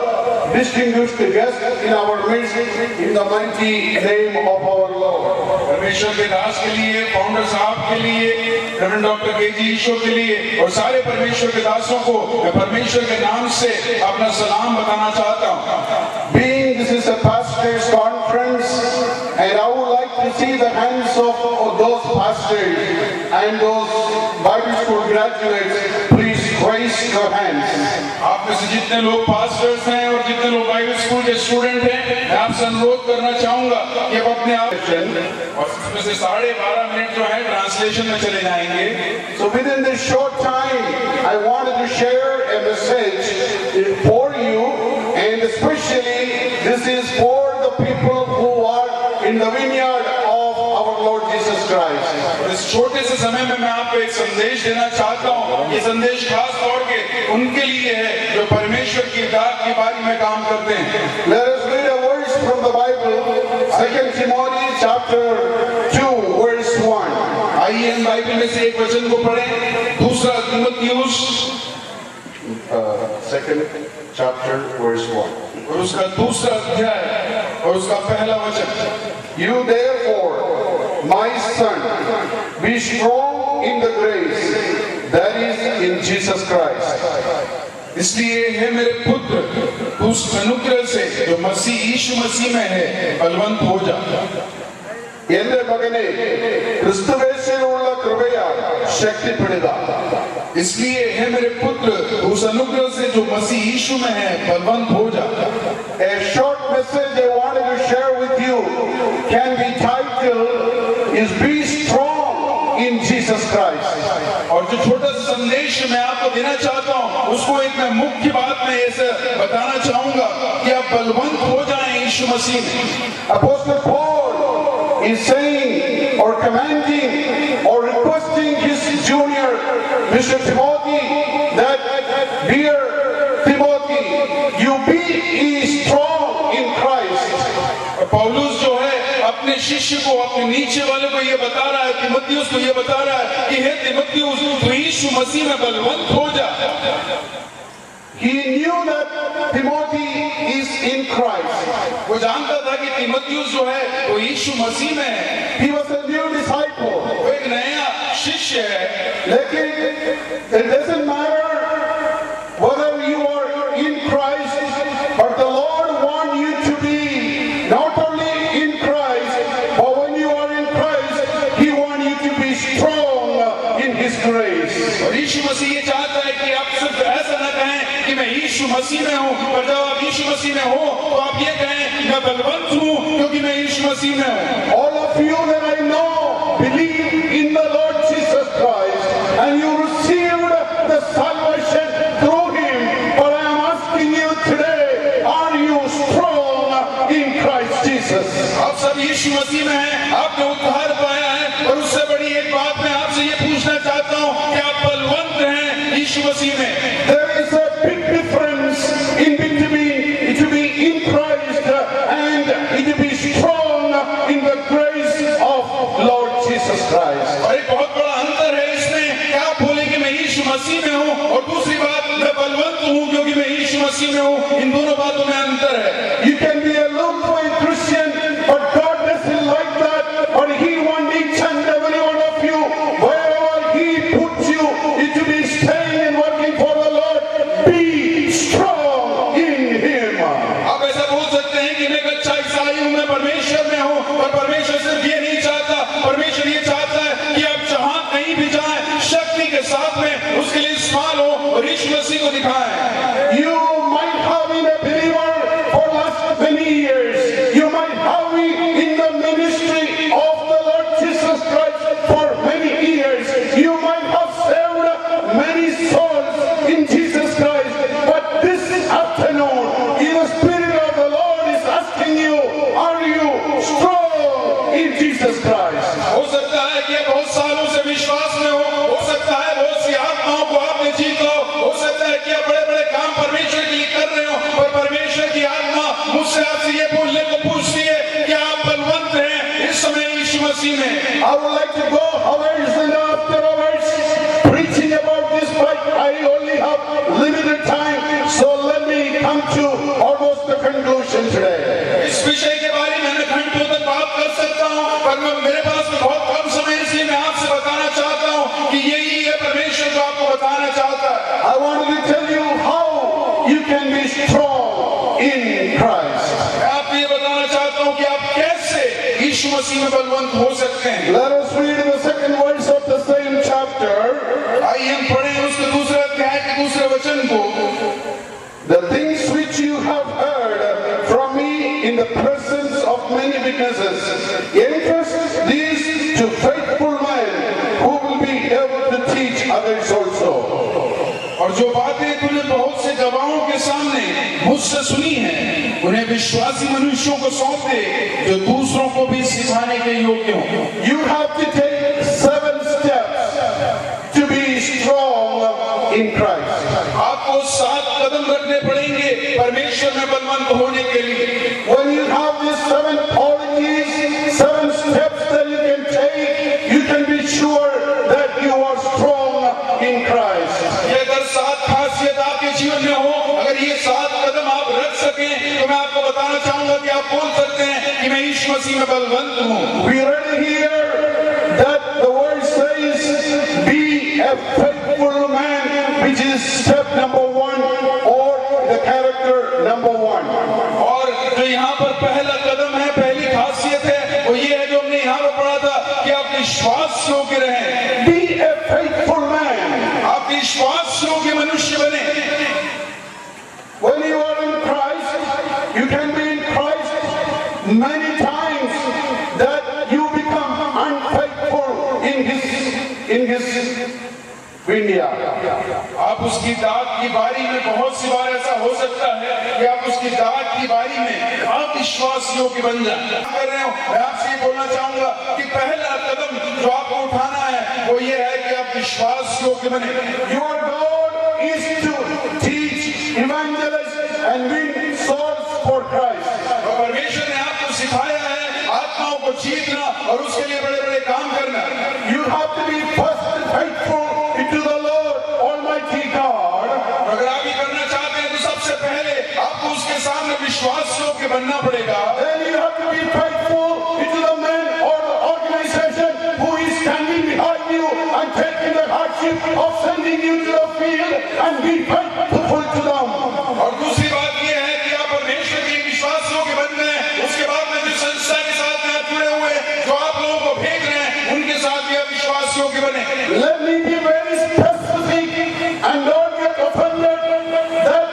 distinguished guests in our midst in the mighty name of our Lord. परमेश्वर के दास के लिए, फाउंडर साहब के लिए, रेवरेंड डॉक्टर के.जी. ईशो के लिए और सारे परमेश्वर के दासों को मैं परमेश्वर के नाम से अपना सलाम बताना चाहता हूँ। Being this is a pastors' conference, and I would like to see the hands of those pastors and those Bible school graduates. Please raise your hands. आप में से जितने लोग पास्टर्स हैं और जितने लोग बाइबल स्कूल के स्टूडेंट हैं, मैं आपसे अनुरोध करना चाहूंगा कि आप अपने आप और इसमें से 12.5 मिनट जो है ट्रांसलेशन में चले जाएंगे। So within this short time, I wanted to share a message for you, and especially this is for the people who are in the vineyard of our Lord Jesus Christ. इस छोटे से समय में मैं आपको एक संदेश देना चाहता हूँ। ये संदेश खास तौर पे उनके लिए है जो परमेश्वर की दात की बारी में काम करते हैं। Let us read a verse from the Bible, 2 Timothy chapter 2, verse 1. आइए हम बाइबल में से एक वचन को पढ़ें। दूसरा तीमुथियुस 2nd chapter, verse 1. और उसका दूसरा अध्याय और उसका पहला वचन। You therefore, my son, be strong in the grace that is in Jesus Christ. इसलिए हे मेरे पुत्र, उस अनुग्रह से जो मसीह यीशु मसीह में है बलवंत हो जा। എന്റെ മകനെ ക്രിസ്തുവേശിലുള്ള കൃപയാൽ ശക്തിപ്പെടുക. इसलिए हे मेरे पुत्र, उस अनुग्रह से जो मसीह यीशु में है बलवंत हो जा। A short message I wanted to share with you can be titled is Be Strong in Jesus Christ. और जो छोटा सा संदेश मैं आपको देना चाहता हूँ उसको एक मैं मुख्य बात में ऐसे बताना चाहूंगा कि आप बलवंत हो जाएं यीशु मसीह में। Apostle Paul is saying or commanding or requesting his junior Mr. Timothy that, dear Timothy, you be strong in Christ. पौलुस जो है अपने शिष्य को, अपने नीचे वाले को ये बता रहा है, तीमुथियुस को ये बता रहा है कि हे तीमुथियुस, तू यीशु मसीह में बलवंत हो जा। He knew that Timothy is in Christ. वो जानता था कि तीमुथियुस जो है वो यीशु मसीह में है। He was a new disciple. वो एक नया शिष्य है। लेकिन it doesn't matter whether you are in Christ, but the Lord wants you to be not only in Christ, but when you are in Christ, He wants you to be strong in His grace. और यीशु मसीह ये चाहता है कि आप सिर्फ ऐसा न कहें कि मैं यीशु मसीह में हूँ, पर जब आप यीशु मसीह में हो तो आप ये कहें मैं बलवंत हूँ क्योंकि मैं यीशु मसीह में हूँ। All of you that I know believe in the Lord Jesus Christ, and you received the salvation through Him. But I am asking you today, are you strong in Christ Jesus? आप सब यीशु मसीह में हैं, आपने उद्धार पाया है, और उससे बड़ी एक बात मैं आपसे ये पूछना चाहता हूँ कि आप बलवंत हैं यीशु मसीह में। There is a big difference in between to be in Christ and to be strong in the grace of Lord Jesus Christ. और एक बहुत बड़ा अंतर है इसमें कि आप बोले कि मैं यीशु मसीह में हूँ, और दूसरी बात मैं बलवंत हूँ क्योंकि मैं यीशु मसीह में हूँ। इन दोनों बातों में अंतर है। You can be a lukewarm Christian, but God doesn't like that. But He wants each and every one of you, wherever He puts you, to be staying and working for the Lord. Be strong in Him. आप ऐसा बोल सकते हैं कि मैं एक अच्छा ईसाई हूँ, मैं परमेश्वर में हूँ, और परमेश्वर सिर्फ ये नहीं चाहता, परमेश्वर ये चाहता है कि आप जहाँ कहीं भी जाएं के साथ में उसके लिए इस्तेमाल हो और यीशु मसीह को दिखाएं। You might have been a believer for last many years. You might have been in the ministry of the Lord Jesus Christ for many years. You might have saved many souls in Jesus Christ. But this afternoon, the Spirit of the Lord is asking you, are you strong in Jesus Christ? हो सकता है कि बहुत सालों से विश्वास में हो सकता है बहुत सी आत्माओं को आपने जीता हो सकता है कि आप बड़े-बड़े काम परमेश्वर के लिए कर रहे हो, पर परमेश्वर की आत्मा मुझसे आपसे ये बोलने को पूछती है कि आप बलवंत हैं इस समय यीशु मसीह में। I would like to go hours and after hours preaching about this, but I only have limited time, so let me come to almost the conclusion today. इस विषय के बारे में मैं घंटों तक बात कर सकता हूँ, पर मेरे पास बहुत कम समय इसलिए मैं आपसे बताना चाहता हूँ कि यही है परमेश्वर जो आपको बताना चाहता है। I wanted to tell you how you can be strong in Christ. मैं आपको ये बताना चाहता हूँ कि आप कैसे यीशु मसीह में बलवंत हो सकते हैं। Let us read the second verse of the same chapter. आइए हम पढ़ें उसके दूसरे अध्याय के दूसरे वचन को। The things which you have heard from me in the presence of many witnesses, entrust these to faithful men who will be able to teach others also. और जो बातें तूने बहुत से गवाहों के सामने मुझसे सुनी हैं, उन्हें विश्वासी मनुष्यों को सौंप दे जो दूसरों को भी सिखाने के योग्य हों। You have to take 7 steps to be strong in Christ. आपको 7 कदम रखने पड़ेंगे परमेश्वर में बलवंत होने के लिए। When you have these 7 qualities, 7 steps that you can take, you can be sure that you are strong in Christ. ये अगर 7 खासियत आपके जीवन में हो, अगर ये 7 कदम आप रख सकें, तो मैं आपको बताना चाहूंगा कि आप बोल सकते हैं कि मैं यीशु मसीह में बलवंत हूँ। We read here that the word says, be a faithful man, which is step number 1 or the character number 1. और जो यहाँ पर पहला कदम है, पहली खासियत है, वो ये है जो हमने यहाँ पर पढ़ा था कि आप विश्वास योग्य रहें। Be a faithful man. आप विश्वास योग्य मनुष्य बने। When you are in Christ, you can be in Christ many times that you become unfaithful in his vineyard. आप उसकी दाग की बारी में बहुत सी बार ऐसा हो सकता है कि आप उसकी दाग की बारी में आप विश्वास योग्य बन जाए। कर रहे हो, मैं आपसे ये बोलना चाहूंगा कि पहला कदम जो आपको उठाना है वो ये है कि आप विश्वास योग्य बने। Your goal is to teach, evangelize and win souls for Christ. और परमेश्वर ने आपको सिखाया है आत्माओं को जीतना और उसके लिए बड़े-बड़े काम करना। You have to be first faithful to the Lord Almighty God. अगर आप ये करना चाहते हैं तो सबसे पहले आपको उसके सामने विश्वास योग्य बनना पड़ेगा। Then you have to be faithful to the man or the organization who is standing behind you and taking the hardship of sending you to the field and be faithful to them. और दूसरी बात ये है कि आप परमेश्वर के विश्वास योग्य बन गए, उसके बाद में जिस संस्था के साथ में आप जुड़े हुए हैं, जो आप लोगों को भेज रहे हैं, उनके साथ भी आप विश्वास योग्य बने। Let me be very specific and don't get offended that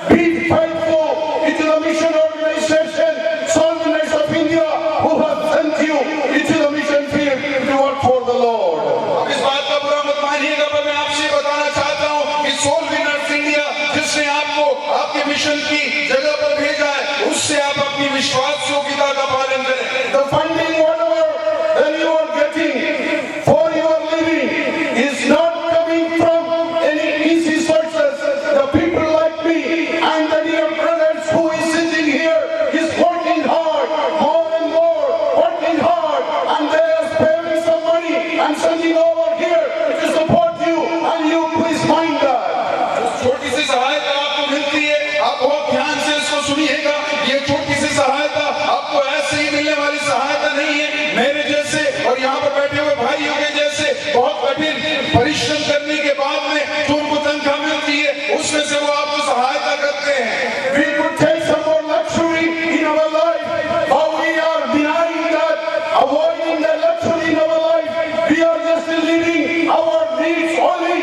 be faithful to the mission organization, Soul Winners of India, who has sent you into the mission field to work for the Lord. अब इस बात का बुरा मत मानिएगा, पर मैं आपसे बताना चाहता हूँ कि सोल विनर्स इंडिया जिसने आपको आपके मिशन की जगह पर भेजा है, उससे आप अपनी विश्वास योग्यता का पालन करें। The funding, whatever that you are getting for your living, is not coming from any easy sources. The people like me and the dear brothers who is sitting here is working hard, more and more, working hard, and they are sparing some money and sending over here to support you, and you please mind that. छोटी सी सहायता आपको मिलती है, आप बहुत ध्यान से इसको सुनिएगा। ये छोटी सी सहायता आपको ऐसे ही मिलने वाली सहायता नहीं है। मेरे जैसे और यहाँ पर बैठे हुए भाइयों के जैसे बहुत कठिन परिश्रम करने के बाद में जो उनको तनख्वाह मिलती है, उसमें से वो आपको सहायता करते हैं। We could take some more luxury in our life, but we are denying that, avoiding the luxury in our life. We are just living our needs only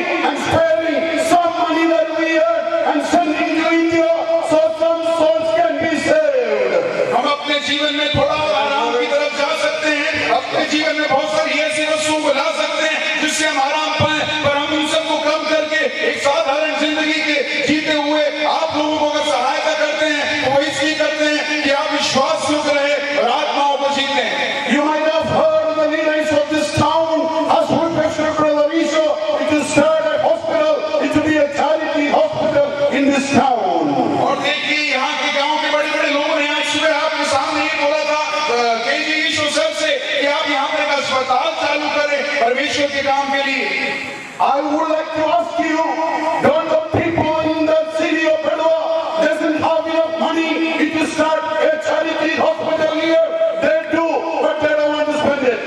जीवन में थोड़ा और आराम की तरफ जा सकते हैं, अपने जीवन में बहुत सारी ऐसी वस्तुओं को ला सकते हैं जिससे हम आराम पाए, पर हम उन सबको कम करके एक साधारण जिंदगी के जीते हुए आप लोगों को अगर सहायता करते हैं तो वो इसलिए करते हैं कि आप विश्वास युक्त रहे और आत्माओं को जीते हैं। You might have heard the leaders of this town has requested Brother Isho to start a hospital. It will be a charity hospital in this town. और देखिए यहाँ के गांव के बड़े बड़े लोगों ने आज सुबह आपके सामने ये बोला था केजी ईशो सर से कि आप यहाँ पर एक अस्पताल चालू करें परमेश्वर के काम के लिए। I would like to ask you, don't the people in the city of Bedwa doesn't have enough money to start a charity hospital here? They do, but they don't want to spend it.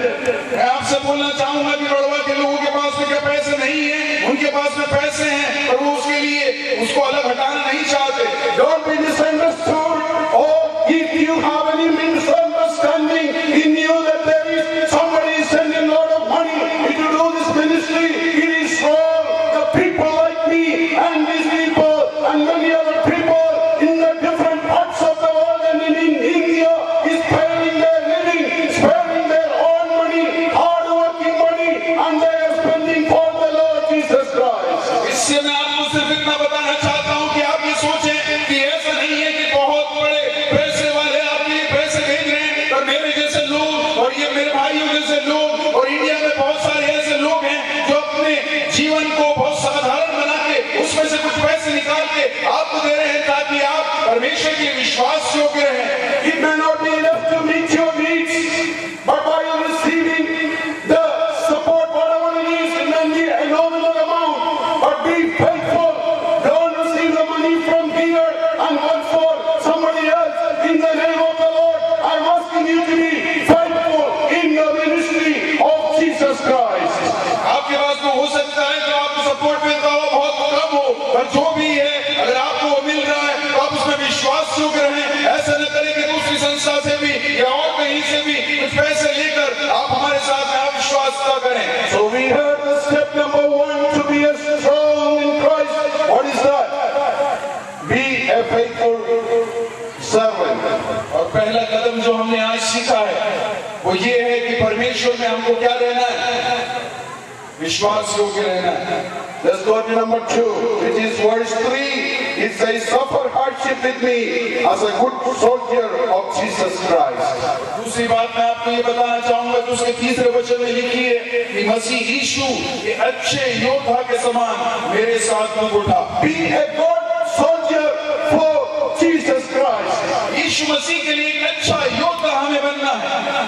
मैं आपसे बोलना चाहूंगा कि बड़वा के लोगों के पास में क्या पैसे नहीं है, उनके पास में पैसे हैं पर वो उसके लिए उसको अलग हटाना नहीं चाहते। Don't be misunderstood, or if you have any misunderstanding in you that there is somebody sending a lot of money to do this ministry, it is wrong. The people like me and these people and many other people in the different parts of the world and in India is sparing their living, sparing their own money, hard-working money, and they are spending for the Lord Jesus Christ. इससे मैं आपको सिर्फ इतना बताना चाहता हूँ कि आप ये सोचें कि ऐसा नहीं है कि बहुत बड़े पैसे वाले आपके लिए पैसे भेज रहे हैं, और मेरे जैसे लोग और ये मेरे भाइयों जैसे लोग और इंडिया में बहुत सारे ऐसे लोग हैं जो अपने जीवन को बहुत साधारण बना के उसमें से कुछ पैसे निकाल के आपको दे रहे हैं ताकि आप परमेश्वर के विश्वास योग्य रहें। It may not be enough to meet your needs, but by receiving the support, whatever it is, it may be a nominal amount, but be faithful. Don't receive the money from here and work for somebody else. In the name of the Lord, I'm asking you to be faithful in the ministry of Jesus Christ. आपके पास में हो सकता है तो आपको support मिलता हो बहुत कम हो, पर जो भी है अगर आपको वो मिल रहा है तो आप उसमें विश्वास योग्य रहें। ऐसा न करें कि दूसरी संस्था से भी या और कहीं से भी कुछ पैसे लेकर आप हमारे साथ में अविश्वासता करें। So we heard the step number 1 to be a strong in Christ. What is that? Be a faithful servant. और पहला कदम जो हमने आज सीखा है वो ये है कि परमेश्वर में हमको क्या रहना है, विश्वास योग्य रहना है। Let's go to number 2, which is verse 3. It says, suffer hardship with me as a good soldier of Jesus Christ. दूसरी बात मैं आपको ये बताना चाहूंगा कि उसके तीसरे वचन में लिखी है कि मसीह यीशु ये अच्छे योद्धा के समान मेरे साथ में उठा। Be a good soldier for Jesus Christ. यीशु मसीह के लिए एक अच्छा योद्धा हमें बनना है।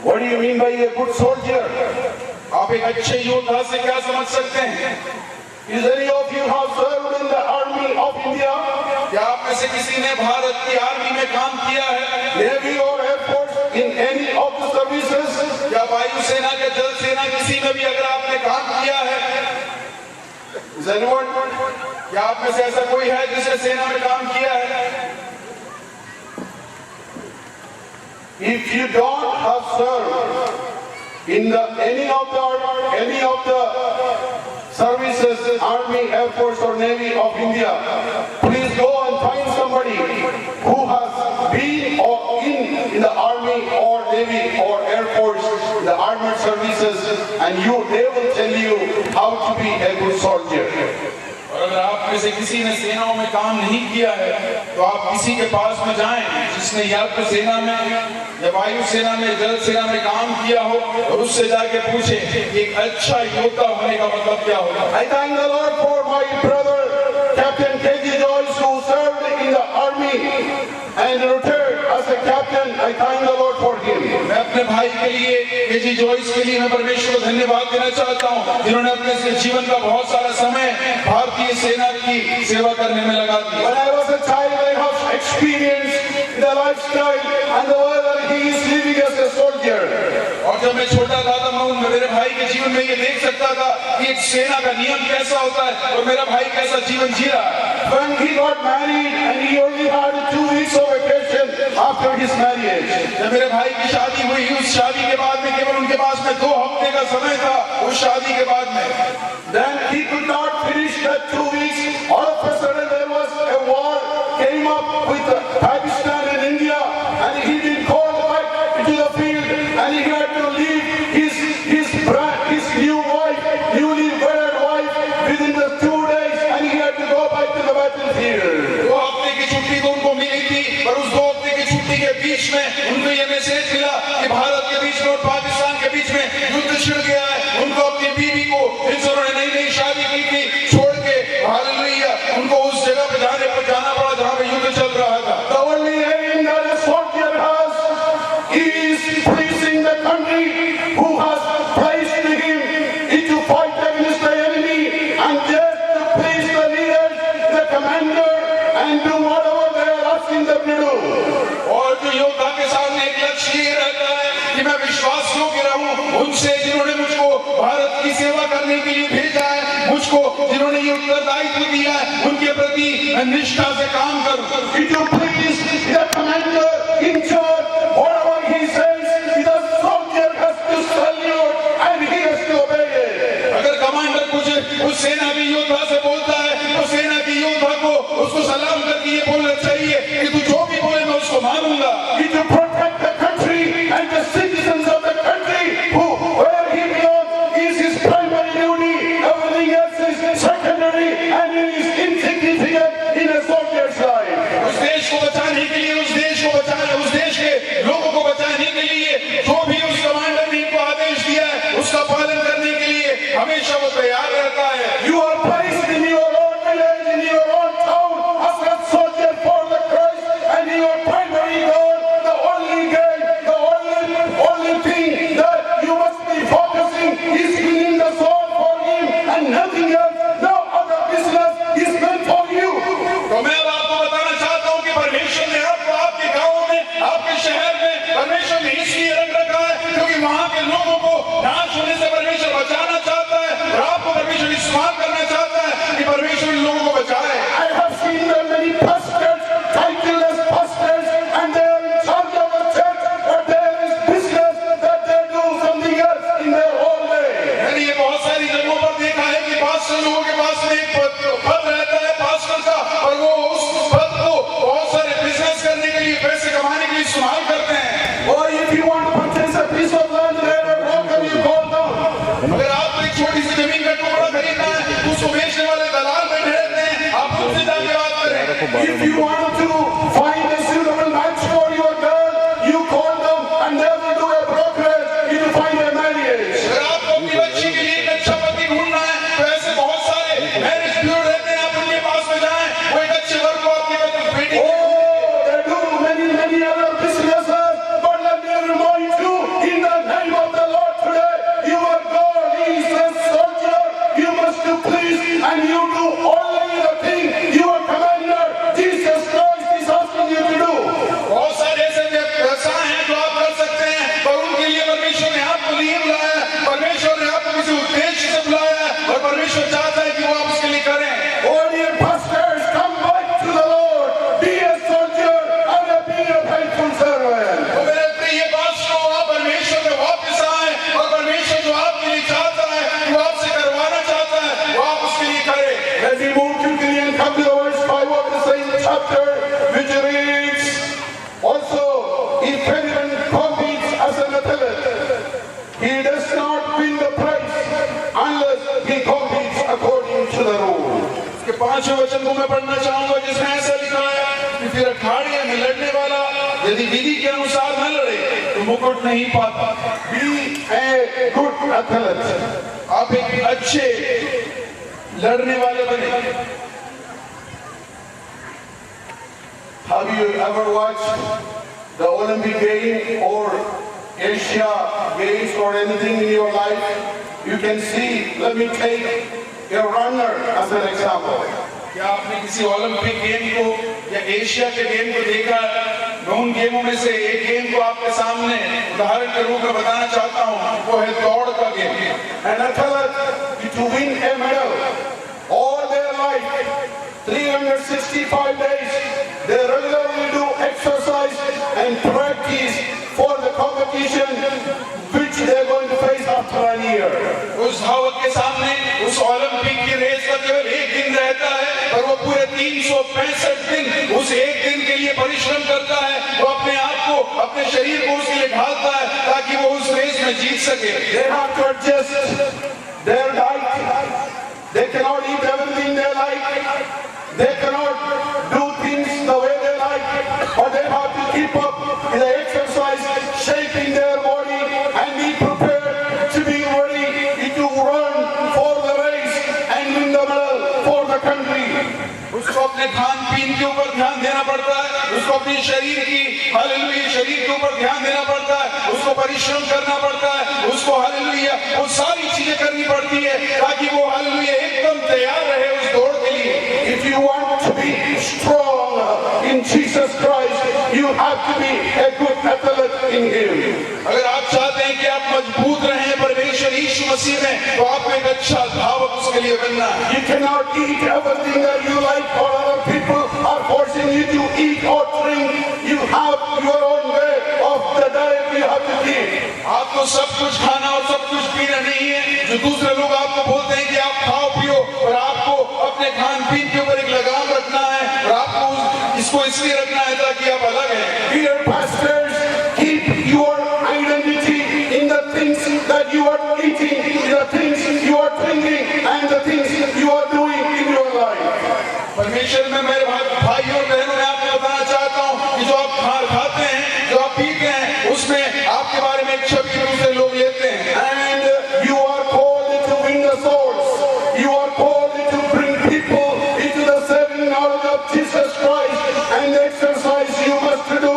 What do you mean by a good soldier? आप एक अच्छे योद्धा से क्या समझ सकते हैं? Is any of you have served in the army of India? क्या आप में से किसी ने भारत की आर्मी में काम किया है? Navy or Air Force in any of the services? या वायुसेना या जल सेना किसी में भी अगर आपने काम किया है? Is anyone? क्या आप में से ऐसा कोई है जिसने सेना में काम किया है? If you don't have served in any of the services, Army, Air Force or Navy of India, please go and find somebody who has been or in the Army or Navy or Air Force, the armed services, and they will tell you how to be a good soldier. और अगर आप में से किसी ने सेनाओं में काम नहीं किया है तो आप किसी के पास में जाएं जिसने या तो सेना में या वायु सेना में जल सेना में काम किया हो और उससे जाके पूछे एक अच्छा योद्धा होने का मतलब क्या होगा। I thank the Lord for my brother Captain K.G. Joyce who served in the army and retired as a captain. I thank the Lord for him. मैं अपने भाई के लिए केजी जॉयस के लिए मैं परमेश्वर को धन्यवाद देना चाहता हूँ जिन्होंने अपने जीवन का बहुत सारा समय भारतीय सेना की सेवा करने में लगा दिया। When I was a child, I have experienced the lifestyle and the way that he is living as a soldier. और जब मैं छोटा था तब मैं मेरे भाई के जीवन में ये देख सकता था कि एक सेना का नियम कैसा होता है और मेरा भाई कैसा जीवन जी रहा है। When he got married and he only had 2 weeks of vacation after his marriage. जब मेरे भाई की शादी हुई उस शादी के बाद में केवल उनके पास में 2 हफ्ते का समय था उस शादी के बाद में। Then he could not finish that 2 weeks. All of a sudden there was a war came up with Pakistan and India, and he battlefield. 2 हफ्ते की छुट्टी तो उनको मिली थी, पर उस 2 हफ्ते की छुट्टी के बीच में उनको ये मैसेज मिला कि भारत के बीच में और पाकिस्तान के बीच में युद्ध छिड़ गया है। उनको अपनी बीवी को, जिनसे उन्होंने नई नई शादी की थी, छोड़ के हालेलुया उनको उस जगह पे जाना पड़ा जहां पे युद्ध चल रहा था। The only aim that a soldier has is pleasing the country who has placed him into fight against the enemy, and just to please the leaders, the commander, and do whatever they are asking them to do. और जो योद्धा के सामने एक लक्ष्य ये रहता है कि मैं विश्वास योग्य रहूं उनसे, जिन्होंने मुझको भारत की सेवा करने के लिए भेजा है, मुझको जिन्होंने ये उत्तरदायित्व दिया है, उनके प्रति मैं निष्ठा से काम करूं। To please the commander in charge, whatever he says, the soldier has to salute and he has to obey it. अगर कमांडर कुछ उस सेना के योद्धा से बोलता है तो सेना के योद्धा को उसको सलाम करके ये बोलना चाहिए कि तू जो भी बोले मैं उसको मानूंगा। To protect the country and the citizens of the country who where he belongs is his primary duty. Everything else is secondary and it is insignificant in a soldier's life. उस देश को बचाने के लिए, उस देश के लोगों को बचाने के लिए जो भी उस कमांडर ने इनको आदेश दिया है उसका पालन करने के लिए हमेशा वो तैयार रहता है। You are placed in your own village, in your own town as a soldier for the Christ, and your primary goal, the only thing that you must be focusing is winning the soul for him and nothing else. No other business is meant for you. तो मैं अब आपको बताना चाहता हूँ कि परमेश्वर ने आपको आपके गाँव में, आपके शहर में परमेश्वर ने इसलिए रख रखा है क्योंकि वहाँ के लोगों को नाश होने से परमेश्वर बचाना चाहता है और आपको परमेश्वर इस्तेमाल करना चाहता है कि परमेश्वर इन लोगों को बचाए। I have seen there many pastors, titleless pastors, and they are in charge of the church, but there is business that they do something else in their whole day. मैंने ये बहुत सारी जगहों पर देखा है कि पास्टर लोगों के पास में एक पद रहता है पास्टर का, और वो उस पद को बहुत सारे बिजनेस करने के लिए, पैसे कमाने के लिए इस्तेमाल करते हैं। Or if you want to purchase a piece of land, there are brokers you call them. अगर आपको एक छोटी सी जमीन का टुकड़ा खरीदना है, उसको बेचने वाले दलाल बैठे रहते हैं, आप उनसे जाके बात करें। If you want to find a suitable match for your girl, you call them and they will do a brokerage to find a marriage. अगर आपको अपनी बच्ची के लिए एक अच्छा पति ढूंढना है तो ऐसे बहुत सारे मैरिज ब्यूरो रहते हैं, आप उनके पास में जाएं, वो एक अच्छे वर्ग को आपकी बेटी Oh, they do many other businesses, but let me remind you, in the name of the Lord today, your God is a soldier. You must please and you do only the thing your commander, Jesus Christ, is asking you to do. बहुत सारे ऐसे व्यवसाय हैं जो आप कर सकते हैं, पर उनके लिए परमेश्वर ने आपको नहीं बुलाया है, परमेश्वर ने आपको किसी उद्देश्य से बुलाया है और परमेश्वर चाहता है कि वो आप उसके लिए करें। Oh, dear pastors, come back to the Lord. Be a soldier and be a faithful servant. तो मेरे प्रिय पास्टरों, आप परमेश्वर में वापस आए और परमेश्वर जो आपके लिए चाहता है, जो आपसे करवाना चाहता है, वो आप उसके लिए करें। Let me move quickly and come to the verse 5 of the same chapter, which reads, also, if anyone competes as an athlete, he does not win the prize unless he competes according to the rule. इसके 5वें वचन को मैं पढ़ना चाहूंगा जिसमें ऐसा लिखा है कि फिर अखाड़े में लड़ने वाला यदि विधि के अनुसार न लड़े तो मुकुट नहीं पाता। Be a good athlete. आप एक अच्छे लड़ने वाले बने। Have you ever watched the Olympic game or Asia games or anything in your life? You can see, let me take a runner as an example. क्या आपने किसी ओलंपिक गेम को या एशिया के गेम को देखा? मैं उन गेमों में से एक गेम को आपके सामने उदाहरण के रूप में बताना चाहता हूँ, वो है दौड़ का game. An athlete to win a medal all their life, 365 days, they regularly do exercise and practice for the competition which they are going to face after a year. उस धावक के सामने उस ओलंपिक की रेस का केवल एक दिन रहता है, पर वो पूरे 365 दिन उस एक दिन के लिए परिश्रम करता है। वो अपने आप को, अपने शरीर को उसके लिए ढालता है ताकि वो उस रेस में जीत सके। They have to adjust their diet. They cannot eat everything they like. They cannot do things the way they like, but they have to keep up with the exercise, shaping their body and be prepared to be ready to run for the race and win the medal for the country. उसको अपने खान पीन के ऊपर ध्यान देना पड़ता है, उसको अपने शरीर की हालेलुया शरीर के ऊपर ध्यान देना पड़ता है, उसको परिश्रम करना पड़ता है, उसको हालेलुया वो सारी चीजें करनी पड़ती है ताकि वो हालेलुया एकदम तैयार रहे उस दौड़ के लिए. If you want to be strong in Jesus Christ, you have to be a good athlete in Him. अगर आप चाहते हैं कि आप मजबूत रहें परमेश्वर यीशु मसीह में, तो आपको एक अच्छा धावक उसके लिए बनना है. You cannot eat everything that you like or other people are forcing you to eat or drink. You have your own way of the diet you have to keep. आपको सब कुछ खाना और सब कुछ पीना नहीं है जो दूसरे लोग आपको बोलते हैं कि आप खाओ पियो, और आपको अपने खान पीन के ऊपर एक लगाम रखना है, और आपको इसको इसलिए रखना है ताकि आप अलग हैं. Dear pastors, keep your identity in the things that you are eating, in the things you are drinking, and the things you are doing in your life. परमेश्वर में मेरे भाइयों और बहनों मैं आपको बताना चाहता हूँ कि जो आप खाते हैं, जो आप पीते हैं, उसमें आपके बारे में एक छवि दूसरे लोग लेते हैं. And you are called to win the souls. You are called to bring people into the saving knowledge of Jesus Christ. And the exercise you must do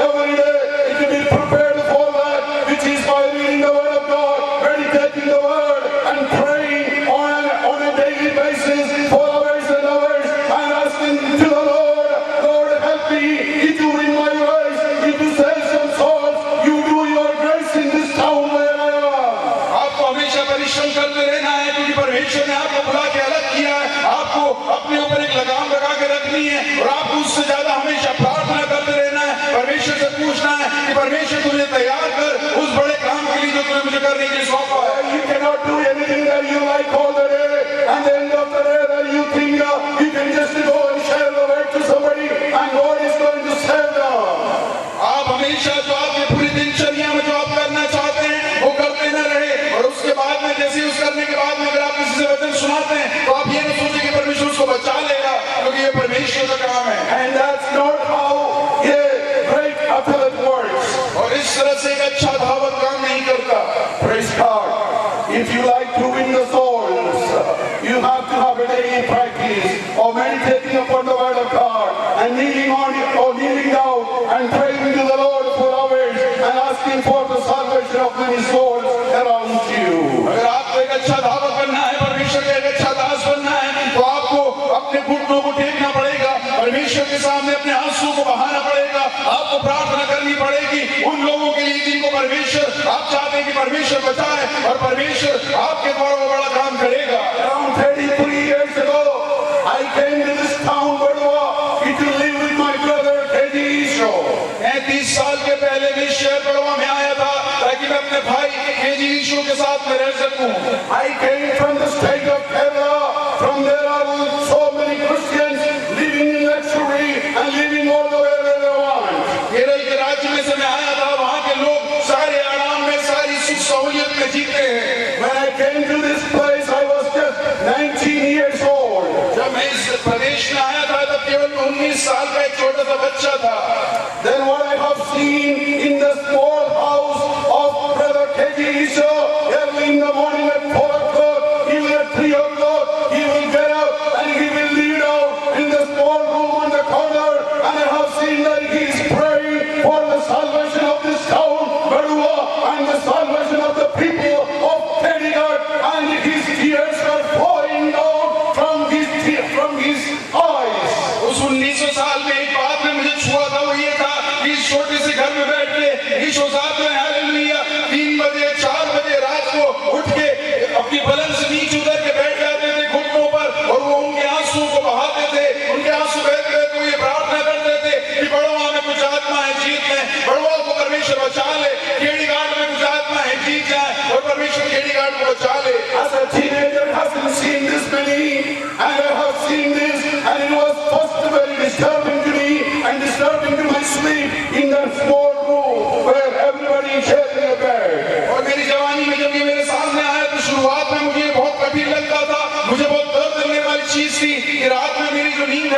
every day to be prepared for that, which is by reading the Word of God, meditating the Word, and praying on a daily basis for hours and hours, and asking to the Lord, Lord, help me to win my race, to save some souls. You do your grace in this town where I am. आपको हमेशा परिश्रम करते रहना है क्योंकि परमेश्वर ने आपको बुला के अलग किया है. आपको अपने ऊपर एक लगाम लगा के रखनी है, और आपको उससे ज्यादा हमेशा प्रार्थना करते रहना है. परमेश्वर से पूछना है कि परमेश्वर तुझे तैयार कर उस बड़े काम के लिए जो तूने मुझे करने के लिए सौंपा है. You cannot do anything that you like all the day, and the end of the day that you think you can just go and share the word to somebody, and God is going to save them. आप हमेशा जो आपके पूरी दिनचर्या में जो आप करना चाहते हैं वो करते न रहे, और उसके बाद में जैसे उस करने के बाद में अगर आप किसी से वचन सुनाते हैं तो आप ये न सोचें कि परमेश्वर उसको बचा लेगा, क्योंकि ये परमेश्वर का काम है. And that's not how a great athlete works. और इस तरह से एक अच्छा धावक काम नहीं करता. Praise God. If you like to win the souls, you have to have a daily practice of meditating upon the Word of God and kneeling down and praying to the Lord for hours and asking for the salvation of many souls around you. अगर आपको एक अच्छा धावक बनना है, परमेश्वर का एक अच्छा दास बनना है, तो आपको अपने घुटनों को टेकना पड़ेगा, परमेश्वर के सामने अपने आंसू को बहाना पड़ेगा, आपको प्रार्थना करनी पड़ेगी उन लोगों के लिए जिनको परमेश्वर आप चाहते हैं कि परमेश्वर बचाए, और परमेश्वर आपके द्वारा वो बड़ा काम करेगा. Around 33 years ago, I came to this town, Badua, to live with my brother, Teddy Isho. 30 साल के पहले मैं शहर बड़वा में आया था ताकि मैं अपने भाई केजी ईशो के साथ में रह सकूं. I came from the state of Kerala. From there are so many Christians living in luxury and living all the way where they want. Kerala के राज्य में से मैं आया था, वहाँ के लोग सारे आराम में सारी सुख सहूलियत में जीते हैं. When I came to this place, I was just 19 years old. जब मैं इस प्रदेश में आया था तब केवल 19 साल का एक छोटा सा बच्चा था. Then what I have seen in the small house of Brother K.G. Isho, early in the morning at 4 o'clock, even at 3 o'clock, he will get up and he will lead out in the small room on the corner, and I have seen that he is praying for the salvation of this town, Badua, and the salvation of the people of Chandigarh, and his tears are flowing down from his eyes. उस 1900 साल में एक बात में मुझे छुआ था, वो ये था कि इस छोटे से घर में बैठ के ईशो साहब ने हालेलुया 3 बजे 4 बजे रात को उठ के अपनी पलंग से नीचे उतर के बैठ जाते थे घुटनों पर, और वो उनके आंसू को बहाते थे. उनके आंसू बहते हुए तो ये प्रार्थना करते थे कि बड़वा में कुछ आत्माएं जीत लें, बड़वा को परमेश्वर बचा ले, खेड़ी घाट में कुछ आत्माएं जीत जाए और परमेश्वर खेड़ी घाट को बचा ले. As a teenager, I haven't seen this many, and I have seen this, and it was first very disturbing to me and disturbing to my sleep in that small room where everybody is sharing a bed. और मेरी जवानी में जब ये मेरे सामने आया तो शुरुआत में मुझे बहुत कठिन लगता था, मुझे बहुत दर्द देने वाली चीज थी कि रात में मेरी जो नींद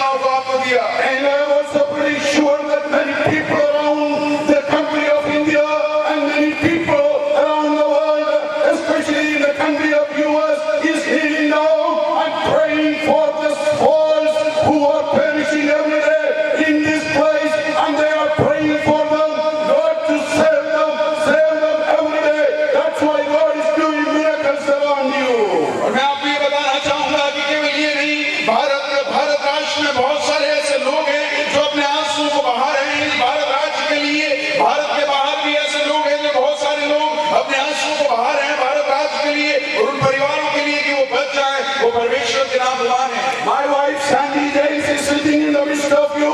सेनाओं को आपको दिया। And I am also pretty sure that many people around the country of India and many people around the world, especially in the country of US, is kneeling down and praying for the souls who are perishing every day in this place, and they are praying for them, God to save them every day. That's why God is doing miracles around you. और मैं आपको ये बताना चाहूंगा कि केवल ये नहीं, भारत राष्ट्र में बहुत सारे ऐसे लोग हैं जो अपने आंसू को बहा रहे हैं भारत राज्य के लिए। भारत के बाहर भी ऐसे लोग हैं जो बहुत सारे लोग अपने आंसू को बहा रहे हैं भारत राज्य के लिए और उन परिवारों के लिए कि वो बच जाए, वो परमेश्वर के नाम बुलाएं। My wife Sandy Davis is sitting in the midst of you,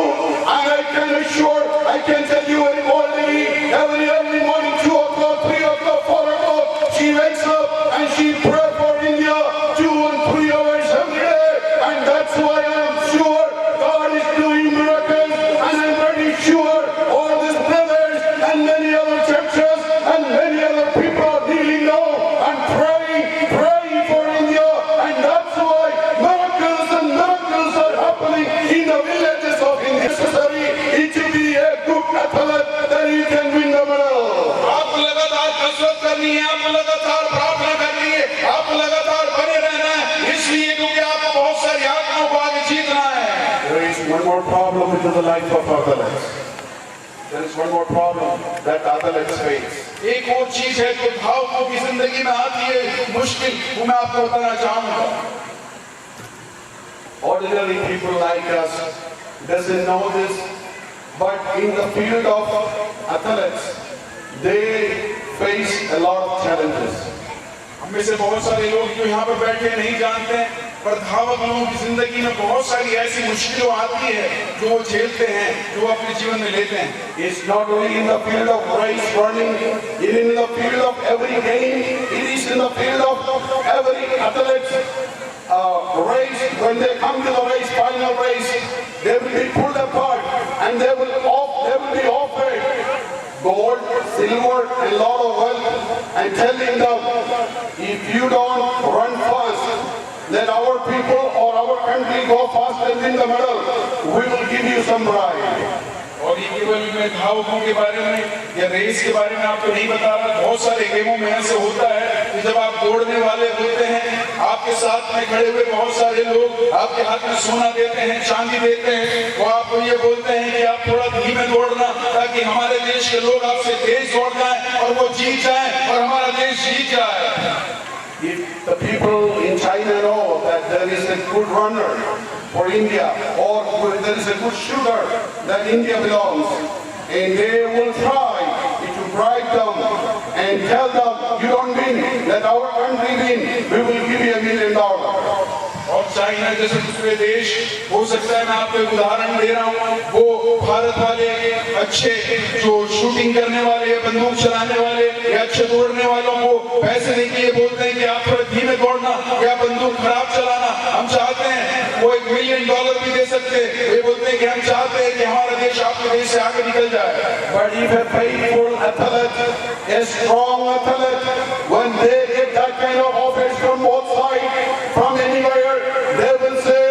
and I can assure, I can tell you very boldly, every morning, 2 o'clock, 3 o'clock, 4 o'clock, she wakes up and she prays for India 2 and 3 hours every day, and that's why I'm sure God is doing miracles, and I'm very sure all these brothers and many other churches and many other people are kneeling down and praying for India, and that's why miracles are happening in the villages of India. Necessary it to be a good athlete that you can win the medal. आपको लगातार कसरत करनी है, आपको लगातार प्रार्थना करनी है, आपको लगातार बने रहना है, इसलिए क्योंकि आपको बहुत सारी आत्माओं को आगे जीतना है। There is one more problem into the life of athletes. There is one more problem that athletes face. एक और चीज है जो धावकों की जिंदगी में आती है मुश्किल, वो मैं आपको बताना चाहूंगा। Ordinary people like us doesn't know this, but in the field of athletes, they face a lot of challenges. हम में से बहुत सारे लोग जो यहाँ पर बैठे नहीं जानते हैं, पर धावक लोगों की जिंदगी में बहुत सारी ऐसी मुश्किलें आती है जो वो झेलते हैं, जो वो अपने जीवन में लेते हैं। It's not only in the field of race running, it is in the field of every game, it is in the field of every athlete's race. When they come to the race, final race, they will be pulled apart and they will be offered gold, silver, and lot of wealth, and telling them, if you don't run fast, let our people or our country go fast and win the medal, we will give you some bride. और ये केवल मैं धावकों के बारे में या race के बारे में आपको नहीं बता रहा, बहुत सारे गेमों में ऐसे होता है कि जब आप दौड़ने वाले होते हैं, आपके साथ में खड़े हुए बहुत सारे लोग आपके हाथ में सोना देते हैं, चांदी देते हैं, वो आपको ये बोलते हैं कि आप थोड़ा धीमे दौड़ना ताकि हमारे देश के लोग आपसे तेज दौड़ जाएं और वो जीत जाएं और हमारा देश जीत जाए। If the people in China know that there is a good runner for India, or there is a good shooter that India belongs, and they will try to bribe them and tell them, you don't win, let our country win, we will give you $1 million. और China जैसे दूसरे देश हो सकता है, मैं आपको एक उदाहरण दे रहा हूँ, वो भारत वाले अच्छे जो शूटिंग करने वाले या बंदूक चलाने वाले या अच्छे दौड़ने वालों को पैसे देके ये बोलते हैं कि आप थोड़ा धीमे दौड़ना या बंदूक खराब चलाना, हम चाहते हैं वो $1 मिलियन भी दे सकते हैं, वे बोलते हैं कि हम चाहते हैं कि हमारा देश आपके देश से आगे निकल जाए। But if a faithful athlete, a strong athlete, when they get that kind of offers from both sides, from anywhere, they will say,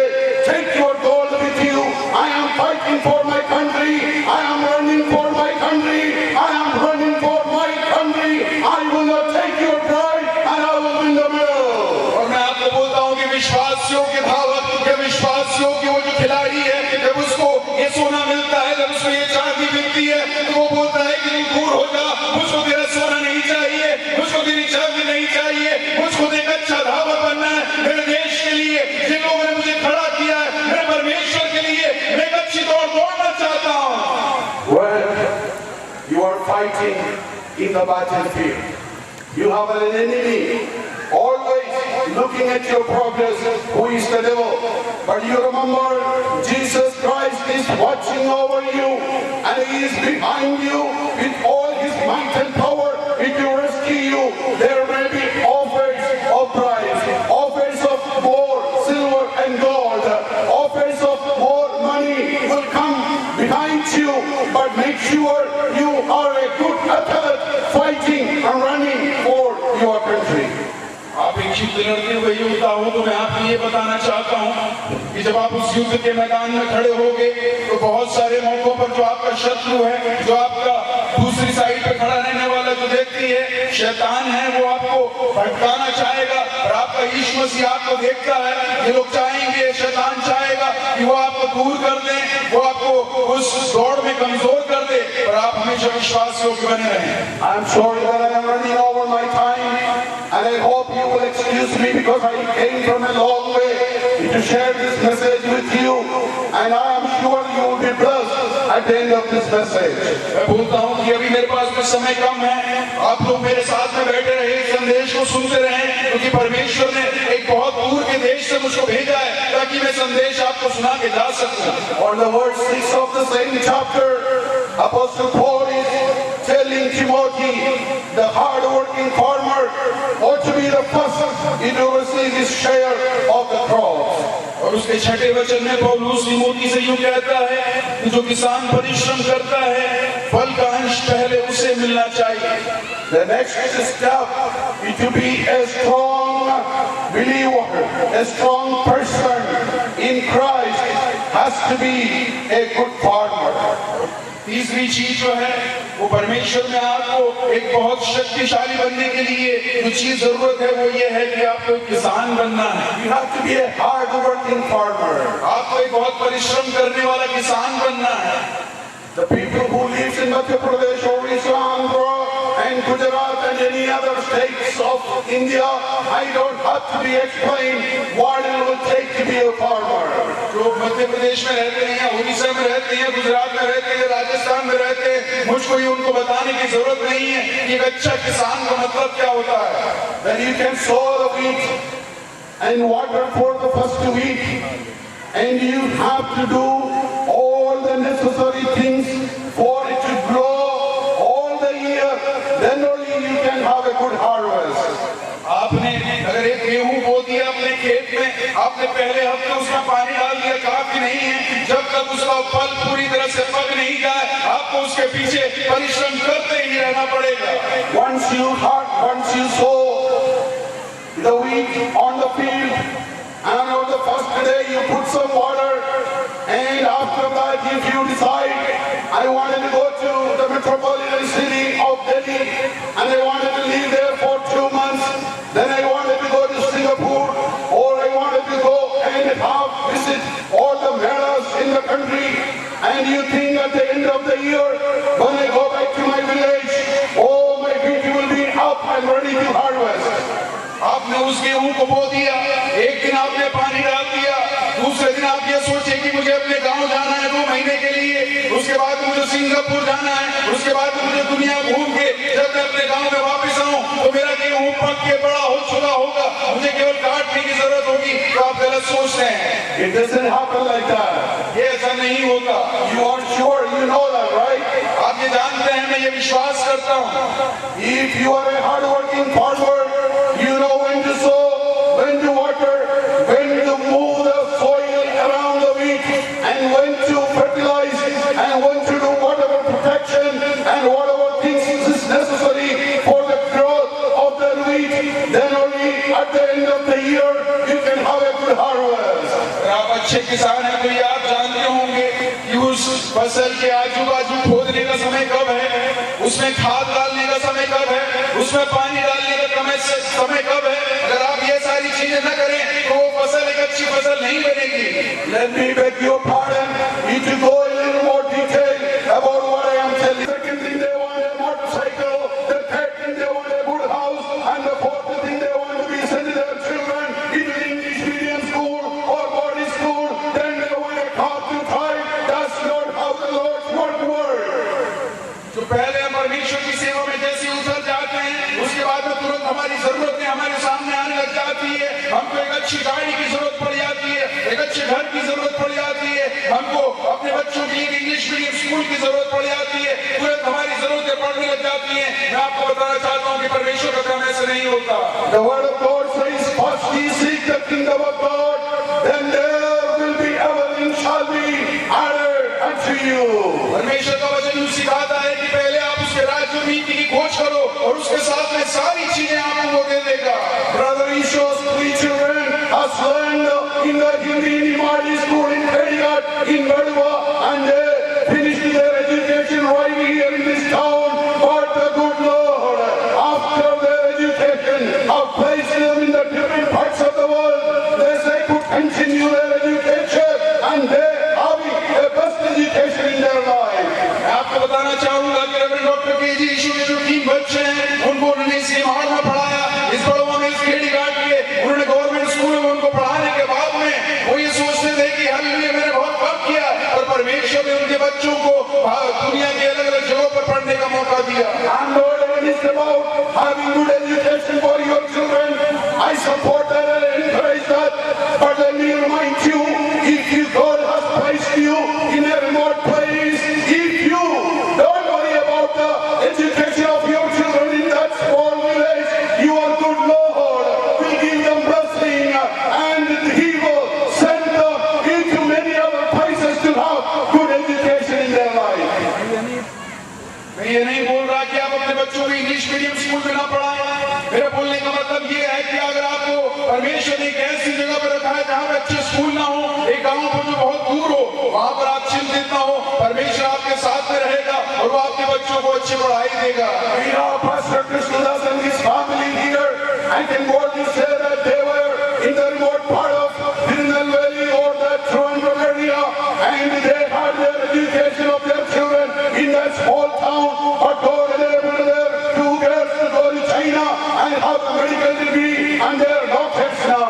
take your gold with you. I am fighting for my country. I am running for my country. I am running for my country. I will not take your pride and I will win the medal. और मैं आपको बोलता हूँ कि विश्वास योग्य धावक या विश्वास योग्य वो जो खिलाड़ी है, जब उसको ये सोना मिलता है, जब उसको ये चांदी मिलती है, तो वो बोलता है कि तुम दूर हो जा, मुझको तेरा सोना नहीं चाहिए, मुझको तेरी चांदी नहीं चाहिए, मुझको एक अच्छा धावक बनना है मेरे देश के लिए, जिन लोगों ने मुझे खड़ा किया है मेरे परमेश्वर के लिए, मैं एक अच्छी दौड़ दौड़ना चाहता हूँ। When you are fighting in the battlefield, you have an enemy always looking at your progress, who is the devil. But you remember, Jesus Christ is watching over you and he is behind you with all his might and power to rescue you. There may be offers of prize, offers of more silver and gold, offers of more money will come behind you, but make sure you are a good athlete fighting and running for your country. आप एक चीज युद्ध लड़ते हुए योद्धा हो तो मैं आपको ये बताना चाहता हूँ कि जब आप उस युद्ध के मैदान में खड़े होगे तो बहुत सारे मौकों पर जो आपका शत्रु है, जो आपका दूसरी साइड पे खड़ा रहने वाला जो व्यक्ति है, शैतान है, वो आपको भटकाना चाहेगा। और आपका यीशु मसीह आपको देखता है, ये लोग चाहेंगे, शैतान चाहेगा कि वो आपको दूर कर दे, वो आपको उस दौड़ में कमजोर कर दे, और आप हमेशा विश्वास योग्य बने रहें। I'm sorry that I am running over my time, and I hope you will excuse me because I came from a long way to share this message with you, and I am sure you will be blessed at the end of this message. मैं बोलता हूँ कि अभी मेरे पास कुछ समय कम है, आप लोग मेरे साथ में बैठे रहे, संदेश को सुनते रहे, क्योंकि परमेश्वर ने एक बहुत दूर के देश से मुझको भेजा है ताकि मैं संदेश आपको सुना के जा सकूं। On the verse 6 of the same chapter, Apostle Paul is telling Timothy, the hard-working farmer ought to be the first to receive his share of the crops. और उसके छठे वचन में पौलुस तिमोथी से यूं कहता है कि जो किसान परिश्रम करता है, फल का अंश पहले उसे मिलना चाहिए। The next step is to be a strong believer, a strong person in Christ has to be a good farmer. तीसरी चीज जो है वो परमेश्वर में आपको एक बहुत शक्तिशाली बनने के लिए जो चीज जरूरत है वो ये है कि आपको एक किसान बनना है। You have to be a hard-working farmer. आपको एक बहुत परिश्रम करने वाला किसान बनना है। The people who live in Madhya Pradesh or Andhra and Gujarat and any other states of India, I don't have to be explained what it will take to be a farmer. जो मध्य प्रदेश में रहते हैं, उड़ीसा में रहते हैं, गुजरात में रहते हैं, राजस्थान में रहते हैं, मुझको ये उनको बताने की जरूरत नहीं है कि एक अच्छा किसान का मतलब क्या होता है। Then you can sow the wheat and water for the first week, and you have to do all the necessary things for it to grow all the year. Then only you can have a good harvest. आपने अगर एक गेहूं बो दिया अपने खेत में, आपने पहले हफ्ते उसमें पानी डाल दिया, काफी नहीं है। जब तक उसका फल पूरी तरह से पक नहीं जाए, आपको उसके पीछे परिश्रम करते ही रहना पड़ेगा। Once you sow the wheat on the field, and on the first day you put some water, and after that if you decide, I wanted to go to the metropolitan city of Delhi, and I wanted to live there for 2 months, then I wanted to go to Singapore, or I wanted to go and visit all the melas in the country, and you think at the end of the year, when I go back to my village, oh, my wheat will be up and ready to harvest. आपने उस गेहूं को बो दिया, एक दिन आपने पानी डाल दिया, दूसरे दिन आप ये सोचे कि मुझे अपने गांव जाना है 2 महीने के लिए, उसके बाद मुझे सिंगापुर जाना है, उसके बाद मुझे दुनिया घूम के जब मैं अपने गांव में वापस आऊं तो मेरा गेहूं पक के बड़ा हो चुका होगा, मुझे केवल काटने की जरूरत होगी। तो आप गलत सोच रहे हैं। It doesn't happen like that. ये ऐसा नहीं होता। You are sure, you know that, right? आप ये जानते हैं, मैं ये विश्वास करता हूँ। If you are a hard-working farmer, you know when to sow, when to water, when to move the soil around the wheat, and when to fertilize, and when to do whatever protection and whatever things is necessary for the growth of the wheat. Then only at the end of the year you can have a good harvest. अगर आप अच्छे किसान हैं तो ये आप जानते होंगे कि उस फसल के आजू बाजू खोदने का समय कब है, उसमें खाद डालने का समय कब है, उसमें पानी डालने का समय कब है। अगर आप ये सारी चीजें न करें तो वो फसल एक अच्छी फसल नहीं बनेगी। Let me beg your pardon, need to go a little more detail about what I am telling. Second thing, they want a motorcycle. The third thing, they want a good house. And the fourth thing, they want to be sending their children into the English medium school or boarding school. Then they want a car to drive. That's not how the Lord's word works. जो पहले हम परमेश्वर की सेवा में जैसे उतर जाते हैं, उसके बाद में तुरंत हमारी जरूरतें हमारे सामने आने लग जाती है। हमको एक अच्छी गाड़ी की जरूरत पड़ जाती है, एक अच्छे घर की जरूरत पड़ जाती है, हमको अपने बच्चों के लिए इंग्लिश मीडियम स्कूल की जरूरत पड़ जाती है, तुरंत हमारी जरूरतें पड़ने लग जाती हैं। मैं आपको बताना चाहता हूँ कि परमेश्वर का काम ऐसे नहीं होता। The word of God says, first ye seek the kingdom of God, then there will be everything shall be added unto you. परमेश्वर का वचन यूं सिखाता है कि पहले आप उसके राज्य और नीति की खोज करो और उसके साथ में सारी चीजें आपको वो दे देगा। Brother Isho's in Vadua, and they finished their education right here in this town. But the good Lord, after their education, have placed them in the different parts of the world. They could continue their education, and they having the best education in their life. मैं आपको बताना चाहूंगा कि reverend doctor KG. यीशु के जो 3 बच्चे हैं, उनको उन्होंने इस महाड़ में पढ़ाया, इस बड़वा में, इस खेड़ी घाट के उन्होंने गवर्नमेंट स्कूल में उनको पढ़ाने के बाद में वो ये सोचते थे कि हालेलुया मैंने बहुत काम किया, और परमेश्वर ने उनके बच्चों को दुनिया के अलग-अलग जगहों पर पढ़ने का मौका दिया। And Lord, when it's about having good education for your children, I support that and encourage that. But let me remind you, if God has placed you in a remote place, if you don't worry about the education of your children in that small village, your good Lord will give them blessing, and He will send them into many other places to have good education in their life. मैं ये नहीं बोल रहा कि आप अपने बच्चों को इंग्लिश मीडियम स्कूल में ना पढ़ाएं। मेरा बोलने का मतलब ये है कि अगर आपको परमेश्वर ने एक ऐसी जगह पर रखा है जहाँ पे अच्छे स्कूल ना हो, एक गांव पर जो बहुत दूर हो, वहाँ पर आप चिंतित ना हो, परमेश्वर आपके साथ में रहेगा और वो आपके बच्चों को अच्छी पढ़ाई देगा। We have Pastor Krishnadas and his family here. I can boldly say that they were in the remote part of Tirunelveli or the Trivandrum area, and they had their education of their children in that small town. But God enabled their 2 girls to go to China and have a medical degree, and they are doctors now.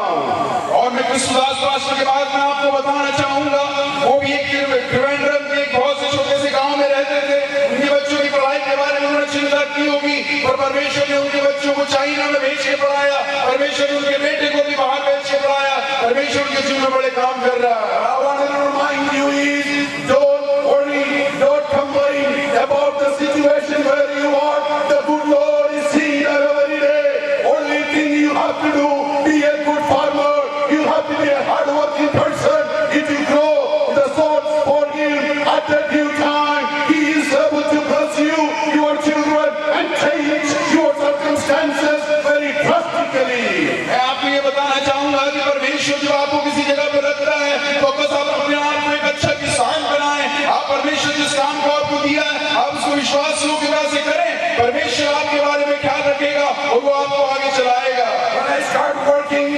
और मैं Krishnadas pastor के बाद में आपको बताना चाहूंगा, वो भी एक त्रिवेंद्रम के एक बहुत से छोटे से गांव में रहते थे। उनके बच्चों की पढ़ाई के बारे में उन्होंने चिंता की होगी, पर परमेश्वर ने उनके बच्चों को चाइना में भेज के पढ़ाया, परमेश्वर ने उनके बेटे को भी बाहर भेज के पढ़ाया, परमेश्वर उनके जीवन में बड़े काम कर रहा है। I want to remind you is, don't worry, don't complain about the situation where you are. The good Lord is seeing that every day. Only thing you have to do, be a good farmer. You have to be a hard-working person. If you grow the swords for Him at the due time, He is able to bless you, your children, and change your circumstances very drastically. मैं आपको ये बताना चाहूंगा कि परमेश्वर जब आपको किसी जगह पे रखता है, तो बस आप अपने आप को एक अच्छा किसान बनाएं। आप परमेश्वर जिस काम को आपको दिया है, आप उसको विश्वास योग्यता से करें, परमेश्वर आपके बारे में ख्याल रखेगा और वो आपको आगे चलाएगा। When I started working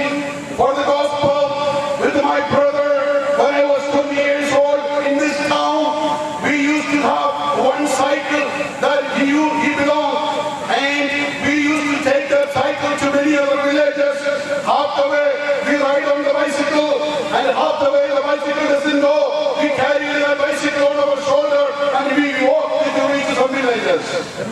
for the gospel with my brother, when I was 20 years old in this town, we used to have one cycle that he belonged, and we used to take that cycle to many other villages. Half the way we ride on the bicycle, and half the way the bicycle doesn't go. We carry that bicycle on our shoulder, and we walk to reach some villages.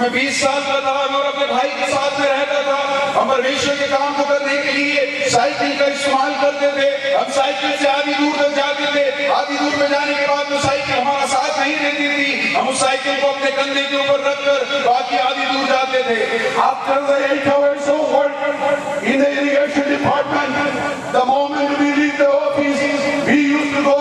मैं 20 साल का था और अपने भाई के साथ में रहता था। हम परमेश्वर के काम को करने के लिए साइकिल का इस्तेमाल करते थे। हम साइकिल से आधी दूर तक जाते थे। आधी दूर में जाने के बाद में साइकिल हमारा साथ नहीं देती थी। हम उस साइकिल को अपने कंधे के ऊपर रखकर बाकी आधी दूर जाते थे। After the 8 hours of work in the irrigation department, the moment we leave the office, we used to go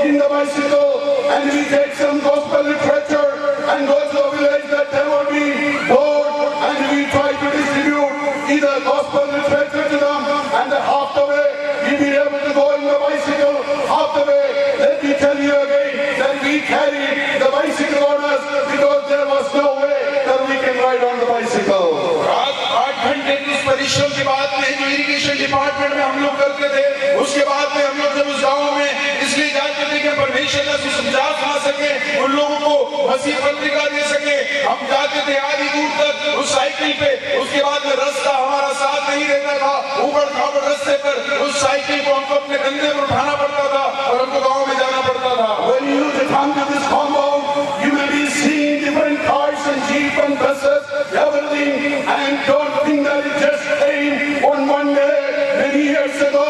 in the bicycle and we take some gospel literature and go to the village that there will be Lord, and we try to distribute either gospel literature to them, and half the way we be able to go in the bicycle, half the way, let me tell you again, that we carried the bicycle on us because there was no way that we can ride on the bicycle. रात 8 घंटे की उस परिश्रम के बाद में जो irrigation department में हम लोग करते थे, उसके बाद में हम लोग जब उस गाँव में इसलिए जाते थे कि परमेश्वर का सुसमाचार सुना सके, उन लोगों को मसीह पत्रिका दे सके। हम जाते थे आधी दूर तक उस साइकिल पे, उसके बाद में रास्ता हमारा साथ नहीं रहता था, ऊबड़ खाबड़ रास्ते पर उस साइकिल को हमको अपने कंधे पर उठाना पड़ता था और हमको गाँव में जाना पड़ता था। When you come to this compound, you may be seeing different cars and jeep and buses, everything, and don't think that it just came on one day. Many years ago,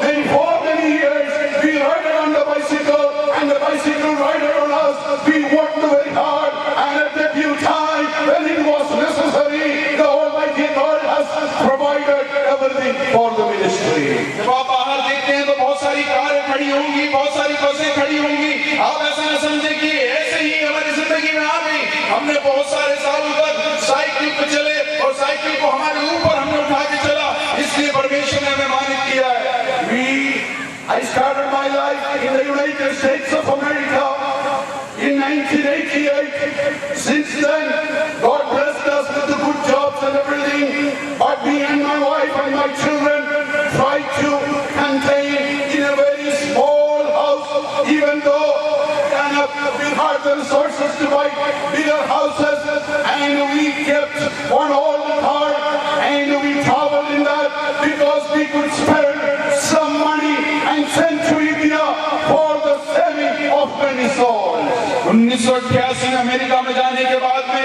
then for many years, we ride on the bicycle, and the bicycle rider on us, we worked very hard, and at the due time, when it was necessary, the Almighty God has provided everything for the ministry. जब आप बाहर देखते हैं तो बहुत सारी कारें खड़ी होंगी, बहुत सारी बसें खड़ी होंगी। आप ऐसा न समझे कि ऐसे ही हमारी जिंदगी में आ गई। हमने बहुत सारे सालों तक साइकिल पे चले और साइकिल को हमारे ऊपर हमने उठा के चला, इसलिए परमेश्वर ने हमें मानित किया है। I started my life in the United States of America. even though we had the resources to buy bigger houses, and we kept one old car, and we traveled in that because we could spare some money and send to India for the saving of many souls. 1988 में America में जाने के बाद में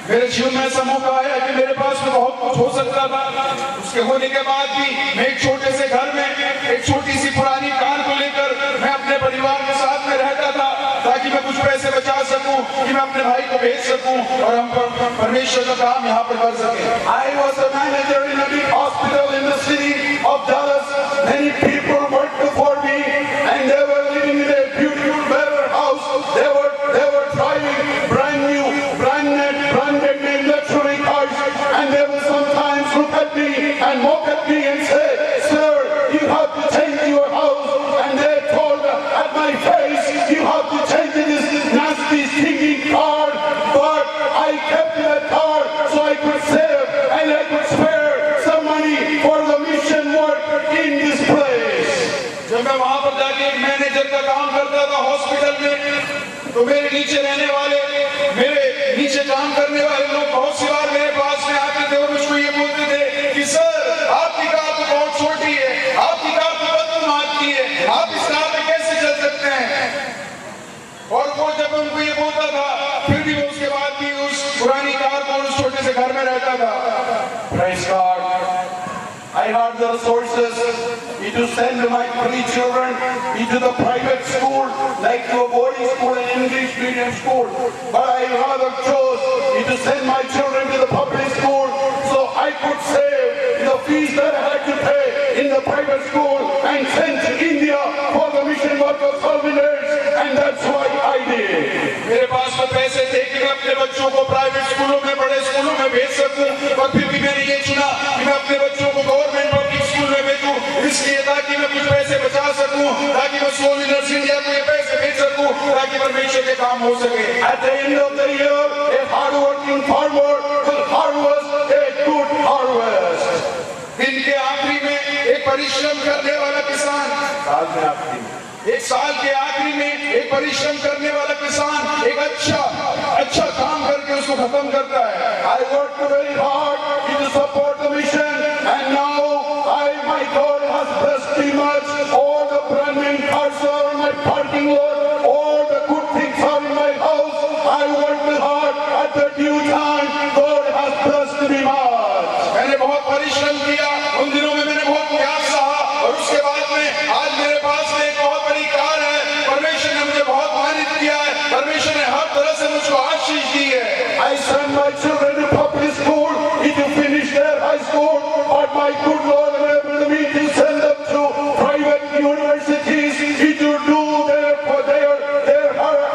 मेरे जीवन में ऐसा मौका आया कि मेरे पास में बहुत कुछ हो सकता था। उसके होने के बाद भी मैं एक छोटे से घर में एक छोटी सी पुरानी कार को लेकर मैं अपने परिवार के साथ में रहता था, ताकि मैं कुछ पैसे बचा सकूं, कि मैं अपने भाई को भेज सकूं और हम परमेश्वर का काम यहाँ पर कर सकें। I was a manager in a big hospital in the city of Dallas. Many people worked for me, and they were living in a beautiful, better house. They were driving branded name luxury cars, and they will sometimes look at me and mock at me and say, "Sir, you have to change your house." And they told at my face, "You have to change this nasty, stinking car." But I kept that car so I could save and I could spare some money for the mission work in this place. जब मैं वहां पर जाके एक manager का काम करता था हॉस्पिटल में, तो मेरे नीचे रहने वाले, मेरे नीचे काम करने वाले लोग बहुत सी बार मेरे पास में आते थे और मुझको ये बोलते थे कि सर, आपकी कार तो बहुत छोटी है, आपकी कार तो बदबू मारती है, आप इस कार में कैसे चल सकते हैं। और वो जब उनको ये बोलता था, फिर भी वो उसके बाद भी उस पुरानी कार को उस छोटे से घर में रहता था। Praise God. I had the resources to send my 3 children into the private school, like to a boarding school and English medium school. But I rather chose to send my children to the public school so I could save the fees that I had to pay in the private school and send to India for the mission work of Salvinists, and that's why I did. मेरे पास में पैसे थे कि मैं अपने बच्चों को private स्कूलों में, बड़े स्कूलों में भेज सकूं, पर फिर भी मैंने ये चुना कि मैं अपने बच्चों को गवर्नमेंट पब्लिक स्कूल में भेजूं, इसलिए ताकि मैं कुछ पैसे बचा सकूं, ताकि मैं सोल्जर्स इंडिया को ये पैसे भेज सकूं, ताकि परमेश्वर के काम हो सके। At the end of the year, a hard-working farmer will harvest a good harvest. दिन के आखिरी में एक परिश्रम करने वाला किसान, एक साल के आखिरी में एक परिश्रम करने वाला किसान एक अच्छा काम करके उसको खत्म करता है। I worked very hard to support the mission, and now my God has blessed me much. All the brand new cars are in my parking lot. All the good things are in my house. I worked hard at the due time. God has blessed me much. मैंने बहुत परिश्रम किया, उन दिनों में मैंने बहुत प्यास सहा, और उसके बाद में आज मेरे पास में एक बहुत बड़ी कार है। परमेश्वर ने मुझे बहुत मानित किया है, परमेश्वर ने हर तरह से मुझको आशीष दी है। I send my children to public school to finish their high school, but my good Lord enabled me to send them to private universities to do their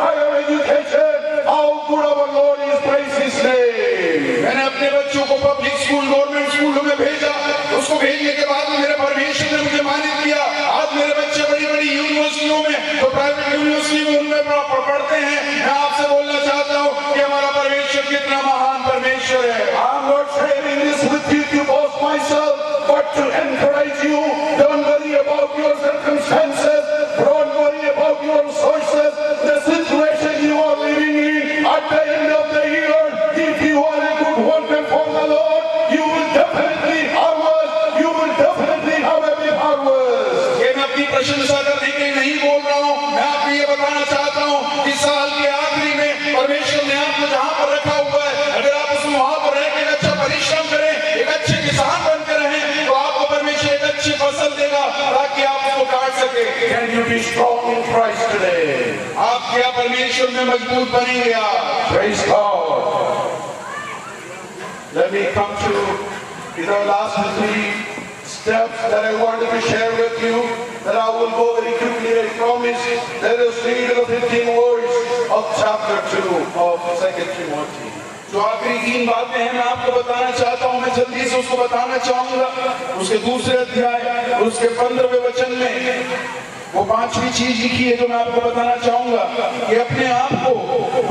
higher education. How good our Lord is, praise His name. मैंने अपने बच्चों को public school, government स्कूलों में भेजा। उसको भेजने के बाद में मेरे परमेश्वर ने मुझे मानित किया। आज मेरे बच्चे बड़ी-बड़ी यूनिवर्सिटियों में, तो प्राइवेट यूनिवर्सिटी में उनमें पढ़ते हैं। मैं आपसे बोलना चाहता हूँ कि हमारा परमेश्वर कितना महान परमेश्वर है। I'm not sharing this with you to boast myself, but to encourage you. Don't worry about your circumstances. Don't worry about your resources. The situation you are living in, at the end of the year, if you are a good worker for the Lord, you will definitely harvest. You will definitely have a big harvest. ये मैं अपनी प्रशंसा करने के लिए नहीं बोल रहा हूँ। मैं आपको ये बताना चाहता हूँ कि साल के आखिरी में परमेश्वर ने आपको जहाँ पर रखा हुआ है, अगर आप उसमें वहाँ पर रह के एक अच्छा परिश्रम करें, एक अच्छे किसान बनते रहें, तो आपको परमेश्वर एक अच्छी फसल देगा ताकि आप उसको काट सके। Can you be strong in Christ today? आप क्या परमेश्वर में मजबूत बनेंगे आप? Praise God. Let me come to the last 3 steps that I wanted to share with you, that I will go very quickly, I promise. Let us read the 15 words of chapter 2 of 2 Timothy. जो आखिरी 3 बातें हैं मैं आपको बताना चाहता हूँ, मैं जल्दी से उसको बताना चाहूंगा। उसके दूसरे अध्याय, उसके 15वें वचन में वो 5वीं चीज लिखी है जो मैं आपको बताना चाहूंगा कि अपने आप को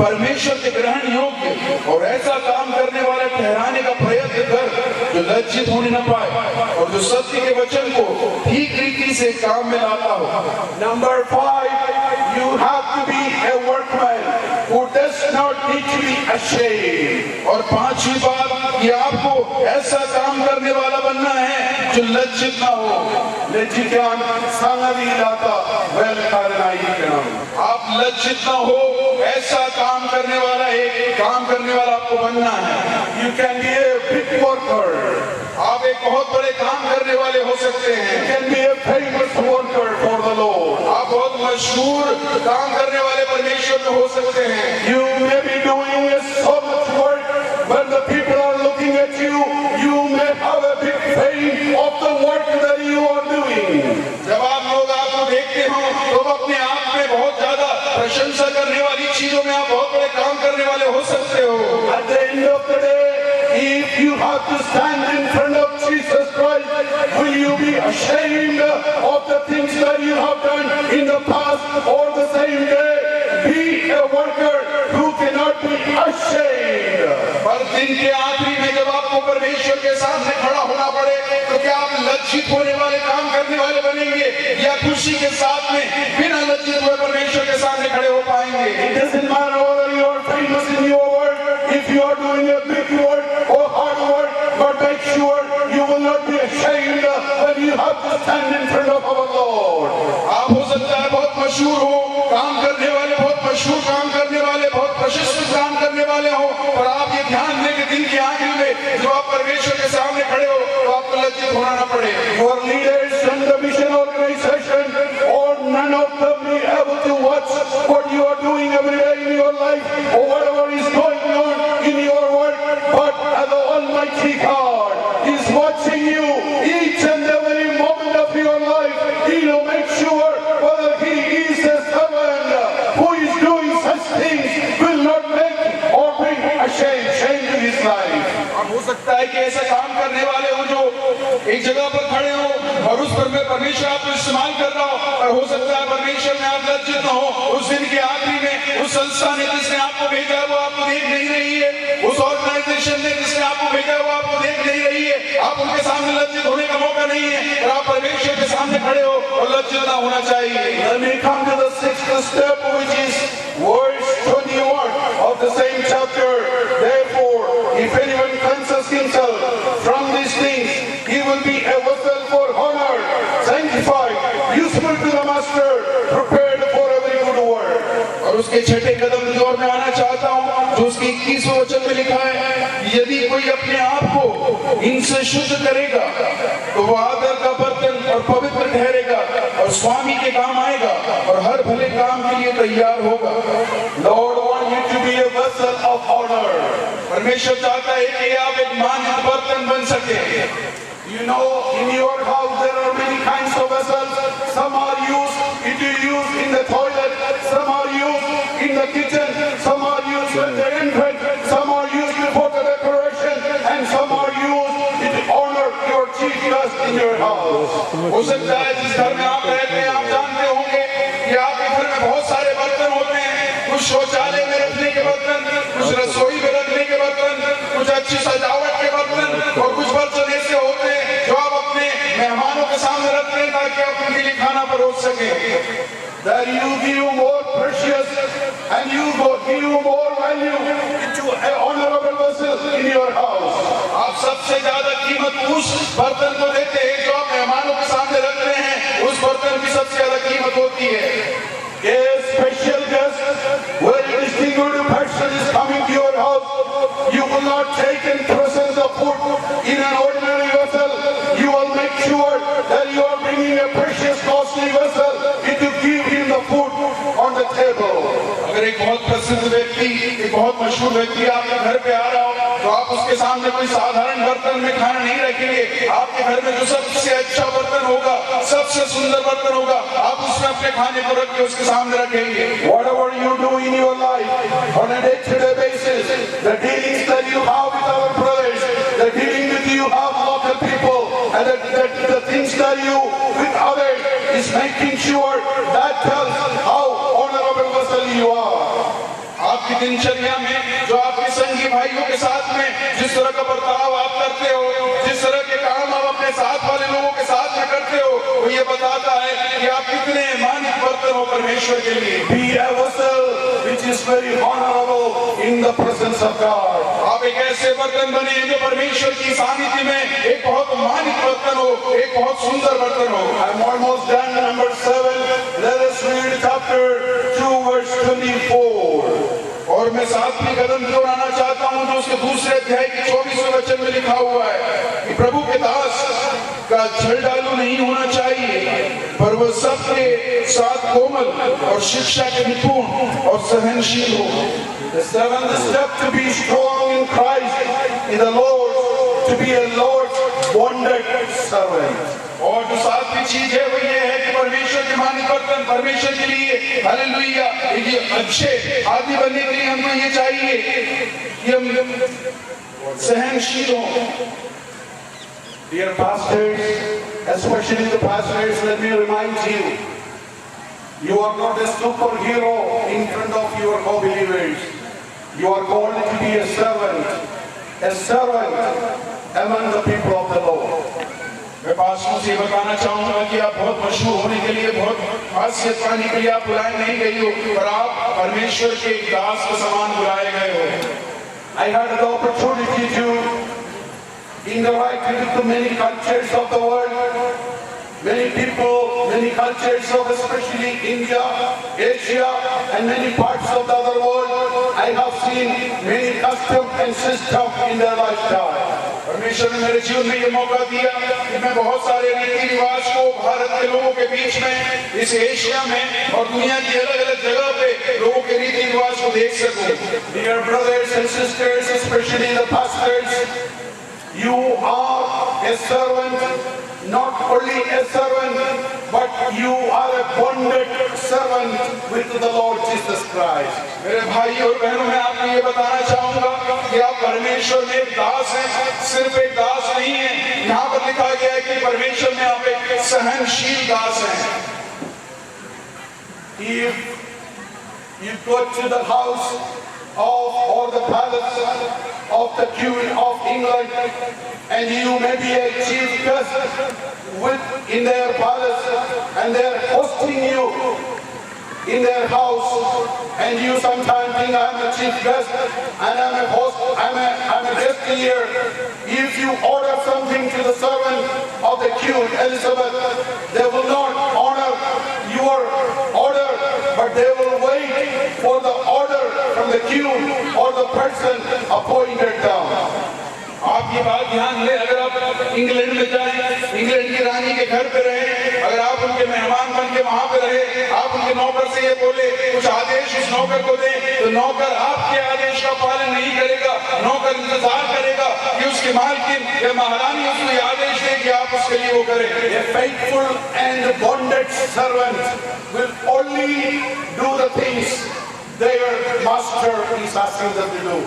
परमेश्वर के ग्रहण योग्य और ऐसा काम करने वाला ठहराने का प्रयत्न कर जो लज्जित होने न पाए और जो सत्य के वचन को ठीक रीति से काम में लाता हो। Number 5, need to be ashamed. और पांचवी बात कि आपको ऐसा काम करने वाला बनना है जो लज्जित ना हो। Lejikan sangali lata well karnai. आप लज्जित ना हो, ऐसा काम करने वाला एक काम करने वाला आपको बनना है। You can be a big worker. आप एक बहुत बड़े काम करने वाले हो सकते You हैं। can be a famous worker for the Lord. आप बहुत मशहूर काम करने वाले परमेश्वर में हो सकते हैं। You may be doing so much work. When the people are looking at you, you may have a big fame of the work that you are doing. जब आप लोग आपको देखते हो तो अपने आप में बहुत ज्यादा प्रशंसा करने वाली चीजों में आप बहुत बड़े काम करने वाले हो सकते हो। At the end of the day, if you have to stand in front of Jesus Christ, will you be ashamed of the things that you have done in the past or the same day? Be a worker who cannot be ashamed. पर दिन के आखिरी में जब आपको परमेश्वर के सामने खड़ा होना पड़े तो क्या आप लज्जित होने वाले काम करने वाले बनेंगे या खुशी के साथ में बिना लज्जित हुए परमेश्वर के सामने खड़े हो पाएंगे? It doesn't matter whether you are famous in your work, if you are doing a big work or hard work, but make sure you will not be ashamed when you have to stand in front of our Lord. आप हो सकता है बहुत मशहूर हो, काम करने वाले बहुत मशहूर काम करने वाले, बहुत प्रशस्त काम करने वाले हो, और आप ये ध्यान दें कि दिन के आखिर में जब आप परमेश्वर के सामने खड़े हो तो आपको लज्जित होना ना पड़े। Your leaders and the mission organization or none of them be able to watch what you are doing every day in your life or whatever is going on in your work, but the Almighty God is watching you each and every moment of your life. He will make sure whether he is a servant who is doing such things will not make or bring shame to his life. हो सकता है कि ऐसा काम करने वाले हो जो एक जगह पर खड़े हो और उस पर में परमेश्वर आपको इस्तेमाल कर रहा हो, और हो सकता है परमेश्वर में आप लज्जित न हो। उस दिन के आखिरी में उस संस्था ने जिसने आपको भेजा है वो आपको देख नहीं रही है, उस ऑर्गेनाइजेशन ने जिसने आपको भेजा है वो आपको देख नहीं रही है, आप उनके सामने लज्जित होने का मौका नहीं है, और आप परमेश्वर के सामने खड़े हो और लज्जित ना होना चाहिए। Let me come to the sixth step, which is verse 21 of the same chapter. Therefore, if anyone cleanses himself from these things, he will be a vessel for honor, sanctified, useful to the master, prepared for every good work. और उसके छठे कदम की ओर मैं आना चाहता हूँ जो उसके 21वें वचन में लिखा है, यदि कोई अपने आप को इनसे शुद्ध करेगा तो वो आदर का बर्तन और पवित्र ठहरेगा और स्वामी के काम आएगा और हर भले काम के लिए तैयार होगा। Lord wants you to be a vessel of honor. परमेश्वर चाहता है कि आप एक मानित बर्तन बन सके। You know, in your house there are many kinds of vessels. Some are used in the toilet, some are used in the kitchen, some are used when they enter, some are used before the decoration, and some are used to honor your chief guest in your house. हो सकता है जिस घर में आप रहते हैं आप जानते होंगे कि आपके घर में बहुत सारे बर्तन होते हैं, कुछ शौचालय में रखने के बर्तन, कुछ रसोई में रखने के बर्तन, कुछ अच्छी सजावट के बर्तन, और कुछ बर्तन ऐसे होते हैं जो आप अपने मेहमानों के सामने रखते हैं ताकि आप उनके लिए खाना परोस सकें। That you give more precious and you give more value to an honorable vessel in your house. आप सबसे ज्यादा कीमत उस बर्तन को देते हैं जो आप मेहमानों के सामने रखते हैं, उस बर्तन की सबसे ज्यादा कीमत होती है। A special guest, very distinguished person is coming to your house. You will not take and present the food in an ordinary vessel. You will make sure that you are bringing a precious, costly vessel to give him the food on the table. अगर एक बहुत प्रसिद्ध व्यक्ति, एक बहुत मशहूर व्यक्ति आपके घर पे आ रहा हो तो आप उसके सामने कोई साधारण बर्तन में खाना नहीं रखेंगे। आपके घर में जो सबसे अच्छा बर्तन होगा, सबसे सुंदर बर्तन होगा, आप उसमें अपने खाने को रख के उसके सामने रखेंगे। Whatever you do in your life on a day-to-day basis, the dealings that you have with our brothers, the dealing with you have local people, and the things that you with others is making sure that tells how honorable vessel you are. आपकी दिनचर्या में जो आपके संगी भाइयों के साथ में जिस तरह का बर्ताव आप करते हो, जिस तरह के काम आप अपने साथ वाले लोगों के साथ में करते हो, वो ये बताता है कि आप कितने मानित बर्तन हो परमेश्वर के लिए। Be a vessel which is very honorable in the presence of God. आप एक ऐसे बर्तन बने जो परमेश्वर की सानिध्य में एक बहुत मानित बर्तन हो, एक बहुत सुंदर बर्तन हो। I'm almost done. Number 7. Let us read chapter 2 verse 24. और मैं 7वीं कदम दोहराना चाहता हूं जो उसके दूसरे अध्याय के 24वें वचन में लिखा हुआ है कि प्रभु के दास का छलडालू नहीं होना चाहिए, पर वह सबके साथ कोमल और शिक्षा के निपुण और सहनशील हो। The 7th step to be strong in Christ, in the Lord, to be a Lord's bonded servant. और जो 7वीं चीज है वो ये है कि परमेश्वर के मानित बर्तन परमेश्वर के लिए हालेलुया ये अच्छे आदमी बनने के लिए हमको ये चाहिए कि हम सहनशील हों। Dear pastors, especially the pastors, let me remind you, you are not a superhero in front of your co-believers. You are called to be a servant among the people of the Lord. मैं पास्टरों से बताना चाहूंगा कि आप बहुत मशहूर होने के लिए बहुत खासियत पाने के लिए आप बुलाए नहीं गए हो, पर आप परमेश्वर के एक दास के समान बुलाए गए हो। I had the opportunity to interact with many cultures of the world, many people, many cultures of especially India, Asia, and many parts of the other world. I have seen many customs and systems in their lifestyle. परमेश्वर ने मेरे जीवन में ये मौका दिया कि मैं बहुत सारे रीति रिवाज को भारत के लोगों के बीच में, इस एशिया में और दुनिया की अलग-अलग जगह पे लोगों के रीति रिवाज को देख सकूं। Dear brothers and sisters, especially the pastors, you are a servant, not only a servant, but you are a bonded servant with the Lord Jesus Christ. मेरे भाई और बहनों मैं आपको ये बताना चाहूंगा कि आप परमेश्वर में एक दास हैं, सिर्फ एक दास नहीं है। यहाँ पर लिखा गया है कि परमेश्वर में आप एक सहनशील दास हैं। If you go to the house or the palace of the Queen of England, and you may be a chief guest in their palace, and they are hosting you in their house, and you sometimes think I'm a chief guest and I'm a host, I'm a guest here. If you order something to the servant of the Queen Elizabeth, they will not honor your order, but they will wait for the order from the Queen or the person appointed down. आप ये बात ध्यान दें, अगर आप England में जाएं, England की रानी के घर पे रहे, अगर आप उनके मेहमान बन के वहां पे रहे, आप उनके नौकर से ये बोले कुछ आदेश उस नौकर को दें, तो नौकर आपके आदेश का पालन नहीं करेगा। नौकर इंतजार करेगा कि उसकी मालकिन या महारानी उसको ये आदेश दे कि आप उसके लिए वो करें। A faithful and bonded servant will only do the things their master is asking them to do.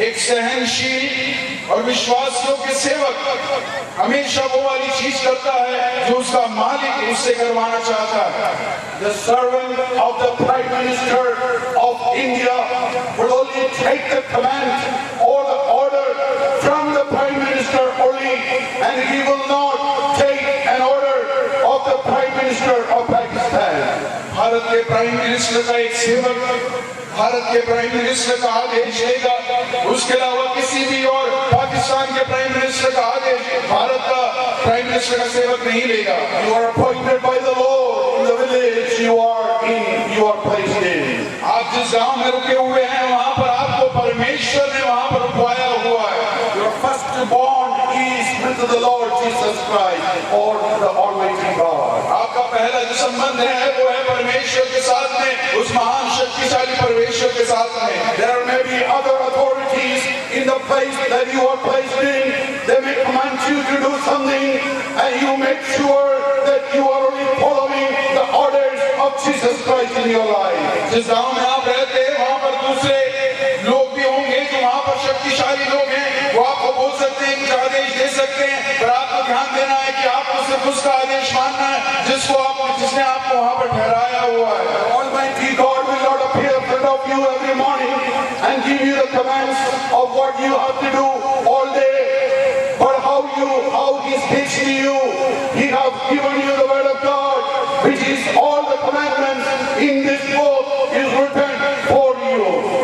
एक सहनशील और विश्वास योग्य सेवक हमेशा वो वाली चीज करता है जो उसका मालिक उससे करवाना चाहता है। The servant of the Prime Minister of India will only take the command or the order from the Prime Minister only, and he will not take an order of the Prime Minister of Pakistan. Bharat के prime minister का एक सेवक भारत के prime minister का आदेश लेगा, उसके अलावा किसी भी और पाकिस्तान के प्राइम मिनिस्टर का आदेश भारत का प्राइम मिनिस्टर का सेवक नहीं लेगा। You are appointed by the Lord in the village you are placed in. आप जिस गांव में रुके हुए हैं वहां पर आपको परमेश्वर ने वहां पर रुकवाया हुआ है। Your first bond is with the Lord Jesus Christ or the Almighty God. आपका पहला जो संबंध है वो है परमेश्वर के साथ में, उस महान शक्तिशाली परमेश्वर के साथ में। There may be other authorities in the place that you are placed in. They may command you to do something, and you make sure that you are only following the orders of Jesus Christ in your life. जिस गांव में आप रहते हैं वहां पर दूसरे लोग भी होंगे जो वहां पर शक्तिशाली लोग हैं, वो आपको बोल सकते हैं, कुछ आदेश दे सकते हैं, पर आपको ध्यान देना है कि आपको सिर्फ उसका आदेश मानना है जिसने आपको वहां पर ठहराया हुआ है। Almighty God will not appear in front of you every morning and give you the commands of what you have to do all day, but how He speaks to you. He has given you the word of God, which is all the commandments in this book is written for you.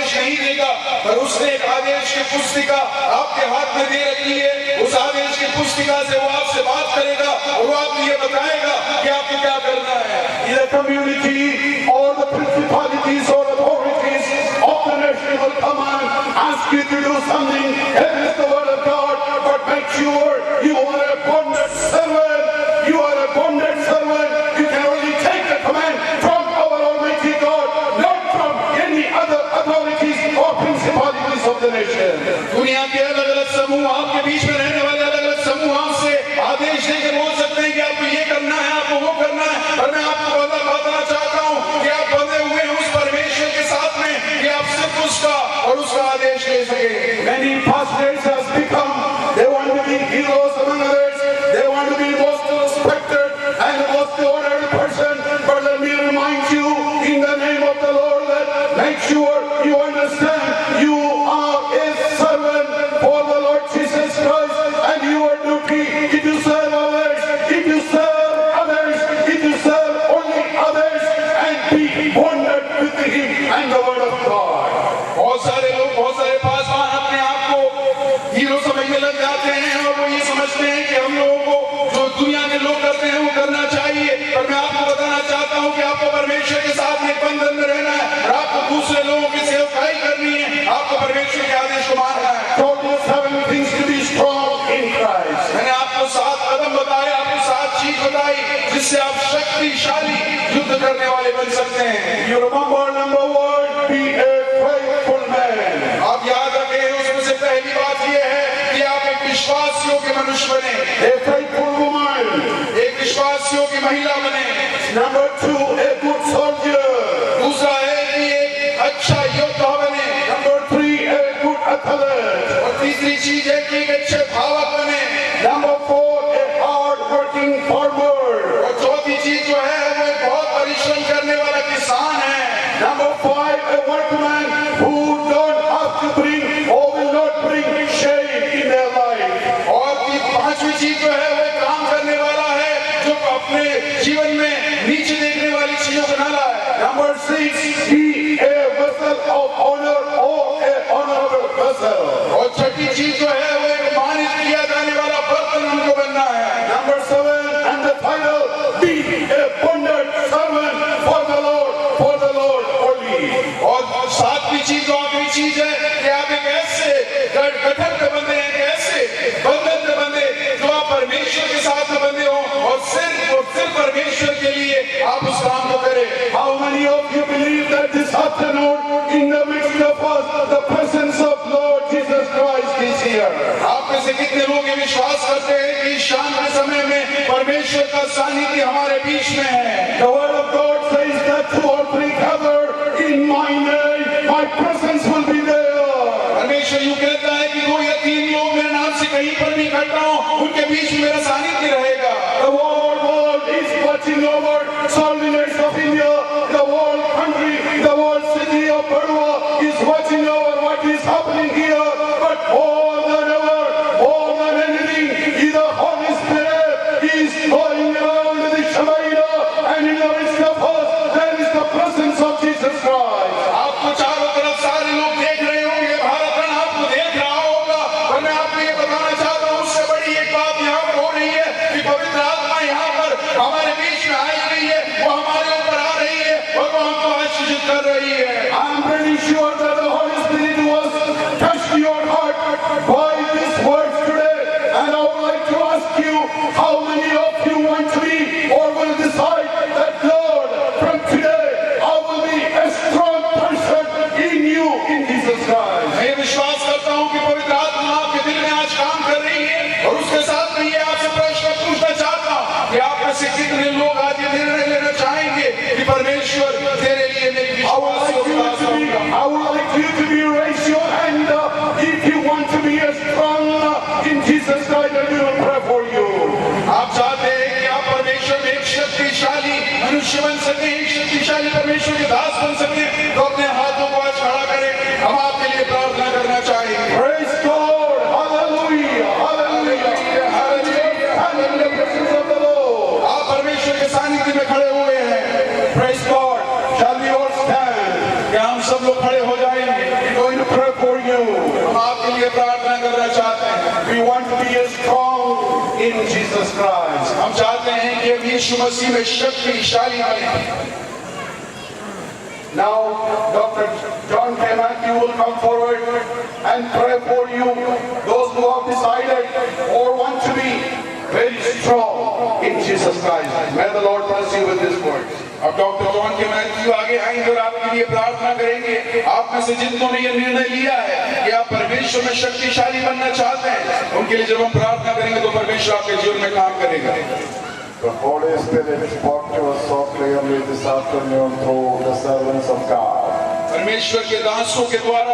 आदेश नहीं देगा, पर उसने एक आदेश की पुस्तिका आपके हाथ में दे रखी है। उस आदेश की पुस्तिका से वो आपसे बात करेगा और वो आपको ये बताएगा कि आपको क्या करना है। The community or the principalities or authorities of the nation will come and ask you to do something against the word of God, but make sure you are a bonded servant. You are a bonded servant. You can only take the command from our Almighty God, not from any other authorities or principalities of the nation. दुनिया के अलग-अलग समूह, आपके बीच में रहने वाले अलग-अलग समूह आपसे आदेश देकर बोल सकते हैं कि आपको ये करना है, आपको वो करना है, पर मैं आपको बताना चाहता हूँ कि आप बंधे हुए हैं उस परमेश्वर के साथ में कि आप सिर्फ उसका और उसका आदेश ले सके। Many pastors has become, they want to be heroes among others, they want to be most respected and the most honored person, but let me remind you in the name of the Lord that make sure you understand you are a servant for the Lord Jesus Christ, and your duty is to serve others, is to serve others, is to serve only others and be bonded with Him and the Word of God. बहुत सारे लोग, बहुत सारे पासवान अपने आप को hero समझने लग जाते हैं और वो ये समझते हैं कि हम लोगों को जो दुनिया के लोग करते हैं वो करना चाहिए, पर मैं आपको बताना चाहता हूँ कि आपको परमेश्वर के साथ में बंधन में रहना है और आपको दूसरे लोगों की सेवकाई करनी है, आपको परमेश्वर के आदेश को मानना है। Told you 7 things to be strong in Christ. मैंने आपको 7 कदम बताए, आपको 7 चीज बताई जिससे आप शक्तिशाली युद्ध करने वाले बन सकते हैं। You remember number 1, be a faithful man. आप याद रखें, उसमें से पहली बात यह है कि आप एक विश्वास योग्य मनुष्य बने, A faithful woman. एक विश्वास योग्य महिला बने। Number 2, a good soldier. दूसरा है कि एक अच्छा योद्धा बने। Number 3, a good athlete. और तीसरी चीज है कि एक अच्छे धावक बने। Number 4, a hard working farmer. और चौथी चीज जो है वो एक बहुत परिश्रम करने वाला किसान है। Number 5, a workman who don't have to bring or will not bring shame in their life. और पांचवी चीज जो है वो एक काम करने वाला है जो अपने जीवन में नीचे देखने वाली चीजों को न लाए। Number 6, be a vessel of honor or a honorable vessel. और छठी चीज जो है वो एक मानित किया जाने वाला बर्तन हमको बनना है। Number 7, and the final, be a bonded servant for the Lord only. और सातवीं चीज जो आखिरी चीज है कि आप एक ऐसे गठन में बंधे हैं, एक ऐसे बंधन में बंधे जो आप परमेश्वर के साथ में बंधे हो और सिर्फ परमेश्वर के लिए आप उस काम को करें। How many of you believe that this afternoon, in the midst of us, the presence of Lord Jesus Christ is here? आप में से कितने लोग ये विश्वास करते हैं कि इस शाम के समय में परमेश्वर का सानिध्य हमारे बीच में है? The word of God says that 2 or 3 gather in my name, my presence will be there. परमेश्वर यूं कहता है कि 2 या 3 लोग मेरे नाम से कहीं पर भी इकट्ठा हो, उनके बीच में मेरा सानिध्य रहेगा। The whole world is watching over Solviners of India. The whole country, the whole city of Padua is watching over what is happening here. But more than ever, more than anything, the Holy Spirit is going around the Shemaina, and in the midst of us, there is the presence of Jesus Christ. आपको चारों तरफ सारे लोग देख रहे होंगे, भारत गण आपको देख रहा होगा, और मैं आपको ये बताना चाहता हूँ उससे बड़ी एक बात यहाँ पर हो रही है कि पवित्र आत्मा यहाँ पर हमारे बीच में आई हुई है, वो हमारे ऊपर आ रही है और वो हमको आशीषित कर रही है। I'm pretty sure that the Holy Spirit was touched your heart by these words today, and I would like to ask you, how many of you want to be or will decide that, Lord, from today I will be a strong person in you, in Jesus Christ. मैं विश्वास करता हूँ कि पवित्र आत्मा आपके दिल में आज काम कर रही है और उसके साथ में ये आपसे प्रश्न पूछना चाहता हूँ कि आप में से कितने लोग आज ये निर्णय लेना चाहेंगे कि परमेश्वर तेरे लिए मेरी विश्वास I would like you to be raise your hand if you want to be a strong in Jesus Christ, and we will pray for you. आप चाहते हैं कि आप परमेश्वर में एक शक्तिशाली मनुष्य बन सके, एक शक्तिशाली परमेश्वर के दास बन सके, तो अपने हाथों को आज खड़ा करें, हम आपके लिए प्रार्थना करना चाहेंगे। Praise God, hallelujah, hallelujah, hallelujah, hallelujah, presence of the Lord. आप परमेश्वर के सानिध्य में खड़े हुए हैं। Praise God, shall we all stand? क्या हम सब लोग खड़े हो जाएंगे? in Jesus Christ. हम चाहते हैं कि हम यीशु मसीह में शक्तिशाली बने। Now, Dr. John K. Matthew will come forward and pray for you, those who have decided or want to be very strong in Jesus Christ. May the Lord bless you with His words. अब doctor John के Matthew आगे आएंगे और आपके लिए प्रार्थना करेंगे। आप में से जितनों ने यह निर्णय लिया है कि आप परमेश्वर में शक्तिशाली बनना चाहते हैं, उनके लिए जब हम प्रार्थना करेंगे तो परमेश्वर आपके जीवन में काम करेगा। The Holy Spirit spoke to us so clearly this afternoon through the servants of God. परमेश्वर के दासों के द्वारा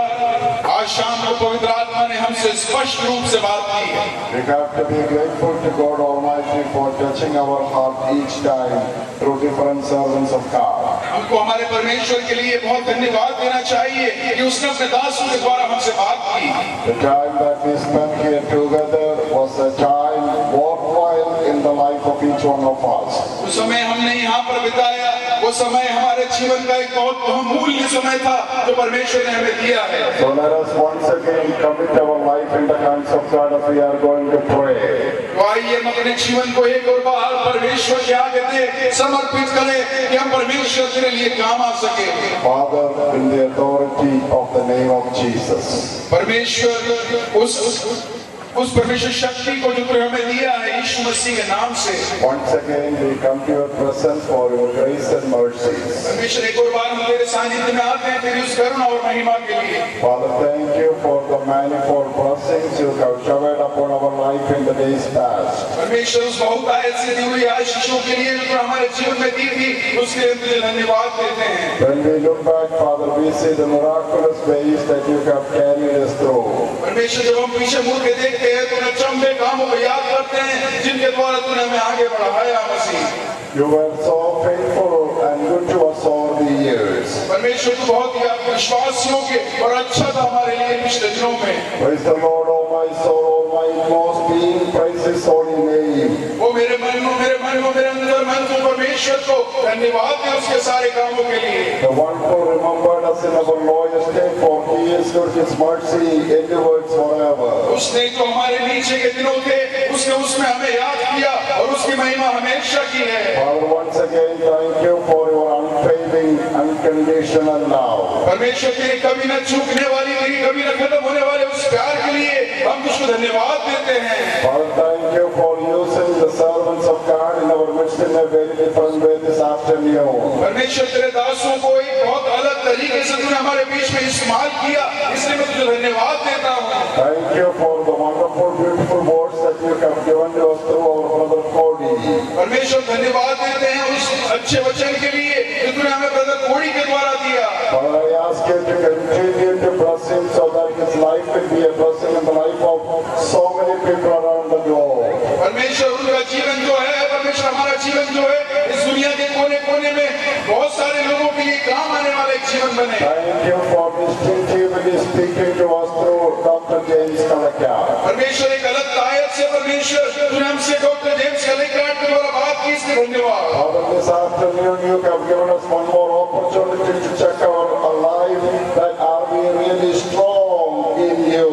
आज शाम को पवित्र आत्मा ने हमसे स्पष्ट रूप से बात की है। We have to be grateful to God Almighty for touching our heart each time through different servants of God. हमको हमारे परमेश्वर के लिए बहुत धन्यवाद देना चाहिए कि उसने अपने दासों के द्वारा हमसे बात की। The time that we spent here together was a time worthwhile in the life of each one of us. उस समय हमने यहाँ पर बिताया, वो समय हमारे जीवन का एक बहुत बहुमूल्य समय था जो परमेश्वर ने हमें दिया है। So let us once again commit our life in the hands of God as we are going to pray. तो आइए हम अपने जीवन को एक और बार परमेश्वर के आगे दे समर्पित करें कि हम परमेश्वर के लिए काम आ सके। Father, in the authority of the name of Jesus. परमेश्वर उस परमेश्वर शक्ति को जो तूने हमें दिया है यीशु मसीह के नाम से। Once again we come to your presence for your grace and mercies. परमेश्वर एक और बार हम तेरे सानिध्य में आते हैं तेरी उस करुणा और महिमा के लिए। Father, thank you for the manifold blessings you have showered upon our life in the days past. परमेश्वर उस बहुतायत से दी हुई आशीषों के लिए जो हमारे जीवन में दी थी उसके लिए तुझे धन्यवाद देते हैं। When we look back, Father, we see the miraculous ways that you have carried us through. परमेश्वर जब हम पीछे मुड़ के देखते हैं तो अचंभे कामों को याद करते हैं जिनके द्वारा तूने हमें आगे बढ़ाया मसीह। You were so faithful and good to us all the years. परमेश्वर तू बहुत ही विश्वासियों के और अच्छा था हमारे लिए पिछले दिनों में। Praise the Lord, O my soul, O my most being, praise His holy name. वो मेरे मन में मेरे अंदर मन को परमेश्वर को धन्यवाद दे उसके सारे कामों के लिए। The one who remembered us in our lowest state, for He is good, His mercy endures forever. उसने तो हमारे नीचे के दिनों थे उसमें हमें याद किया और उसकी महिमा हमेशा की है। Father, once again, thank you for your unfailing, unconditional love. परमेश्वर तेरी कभी न चूकने वाली तेरी कभी न खत्म होने वाले उस प्यार के लिए हम तुझको धन्यवाद देते हैं। Father, thank you for using the servants of God in our midst in a very different way this afternoon. परमेश्वर तेरे दासों को एक बहुत अलग तरीके से तूने हमारे बीच में इस्तेमाल किया, इसलिए मैं तुझे धन्यवाद देता हूँ। Thank you for the wonderful, beautiful words that you have given to us through our brother Cody. परमेश्वर धन्यवाद देते हैं उस अच्छे वचन के लिए जो तूने हमें ब्रदर कोड़ी के द्वारा दिया। Father, I ask you to continue to bless him so that his life will be a blessing in the life of so many people around the globe. परमेश्वर उनका जीवन जो है, परमेश्वर हमारा जीवन जो है इस दुनिया के कोने कोने में बहुत सारे लोगों के लिए काम आने वाला एक जीवन बने। Thank you for distinctively speaking to us through Dr. James Kalakya. परमेश्वर एक अलग तायत से परमेश्वर तूने हमसे डॉक्टर जेम्स कलेक्टर के द्वारा बात की, इसलिए धन्यवाद। Father, this afternoon you have given us one more opportunity to check our life that are we really strong in you.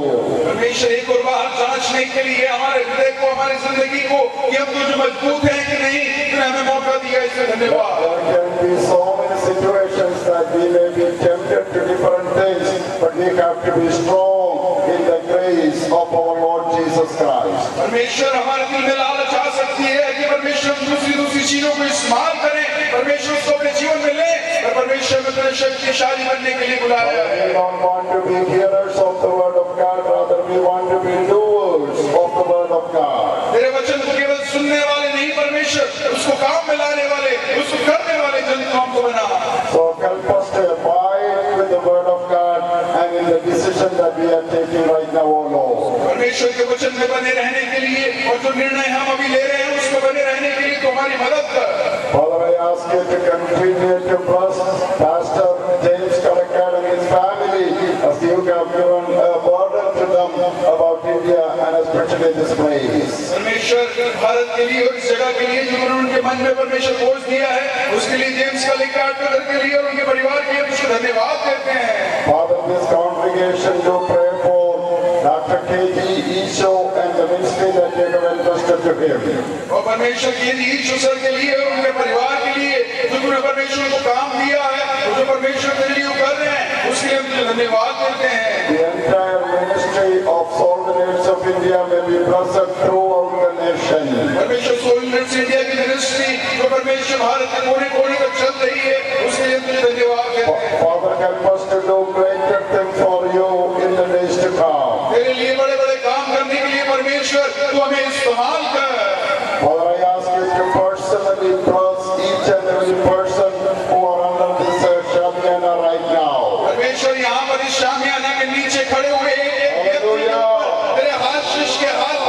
परमेश्वर एक और बार जांचने के लिए हमारे हृदय को हमारी जिंदगी को कि हम तुझ मजबूत हैं कि नहीं, तूने हमें मौका दिया, इसलिए धन्यवाद। There can be so many situations that we may be tempted to different things, but we have to be strong in the grace of our Lord Jesus Christ. परमेश्वर हमारे दिल में लालच आ सकती है कि परमेश्वर दूसरी चीजों को इस्तेमाल करें, परमेश्वर उसको अपने जीवन में ले, और परमेश्वर में तुझे शक्तिशाली बनने के लिए बुलाया है। We don't want to be hearers of the word of God, rather we want to be doers of the word of God. तेरे वचन को केवल सुनने वाले नहीं परमेश्वर, उसको काम में लाने वाले, उसको करने वाले जन को हमको बना। So help us to abide with the word of God and in the decision that we are taking right now, O Lord. परमेश्वर के वचन में बने रहने के लिए और जो निर्णय हम अभी ले रहे हैं उसको बने रहने के लिए तो हमारी मदद कर। Father, I ask you to continue to bless Pastor James Kalakya and his family as you have given a burden to them about India and especially this place. परमेश्वर भारत के लिए और इस जगह के लिए जो उन्होंने उनके मन में परमेश्वर बोझ दिया है उसके लिए जेम्स कलेक्टर के लिए और उनके परिवार के लिए तुझे धन्यवाद देते हैं। Father, this congregation do pray for Dr. K.G. Isho and the ministry that you have entrusted appointed to him. और परमेश्वर के लिए यीशु सर के लिए और उनके परिवार के लिए जो तूने परमेश्वर को काम दिया है, जो परमेश्वर तेरे लिए कर रहे हैं, उसके लिए हम तुझे धन्यवाद देते हैं। The entire ministry of Soldiers of India may be blessed throughout the nation. परमेश्वर सोल्जर्स इंडिया की मिनिस्ट्री जो परमेश्वर भारत के कोने कोने तक चल रही है, उसके लिए तुझे धन्यवाद देते हैं। Father, help us to do greater things for you in the days to come. तेरे लिए बड़े बड़े काम करने के लिए परमेश्वर तू हमें इस्तेमाल कर। Father, I ask you to personally bless each and every person who are under this Shamiana right now. परमेश्वर यहाँ पर इस शामियाना के नीचे खड़े हुए तेरे हाथ शीश के हाथ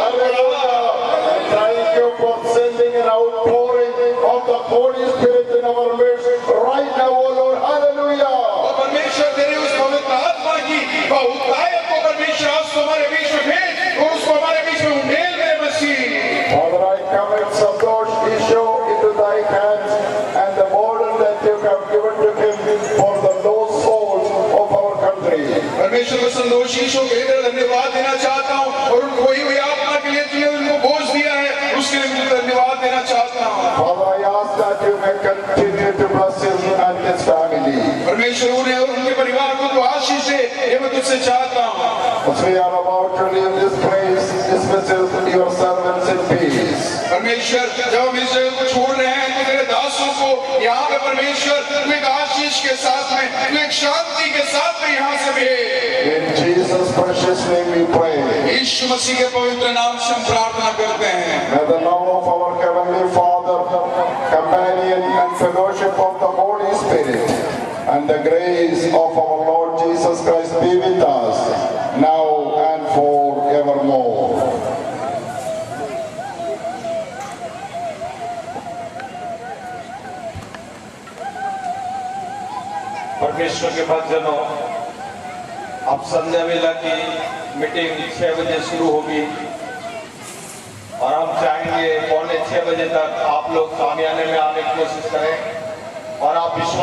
And thank you for sending an outpouring of the Holy Spirit in our midst right now, O Lord. Hallelujah. और परमेश्वर तेरे उस पवित्र आत्मा की बहुतायत को परमेश्वर आज को हमारे बीच में भेज और उसको हमारे बीच में उंडेल मेरे मसीह। Father, I commit Santosh Isho into thy hands and the burden that you have given to him for the lost souls of our country. परमेश्वर को संतोष ईशो के लिए धन्यवाद देना चाहता हूँ और उनको वही हुई आत्मा के लिए तूने उनको बोझ दिया है, उसके लिए मुझे धन्यवाद देना चाहता हूँ। Father, I ask that you may continue to bless him and his family. परमेश्वर उन्हें और उनके परिवार को तो आशीष दे, ये मैं तुझसे चाहता हूँ। As we are about to leave this place, dismiss your servants in peace. परमेश्वर जब हम इस जगह को छोड़ रहे हैं तो तेरे दासों को यहाँ पे परमेश्वर तू एक आशीष के साथ में, तू एक शांति के साथ में यहाँ से भेज। In Jesus' precious name we pray. यीशु मसीह के पवित्र नाम से हम प्रार्थना करते हैं। May the love of our Heavenly Father, companion and fellowship of the Holy Spirit, and the grace of our Lord Jesus Christ be with us now and forevermore. परमेश्वर के भक्तजनों, अब संध्या वेला की मीटिंग 6 बजे शुरू होगी और हम चाहेंगे 5:45 बजे तक आप लोग शामियाने में आने की कोशिश करें और आप विश्वास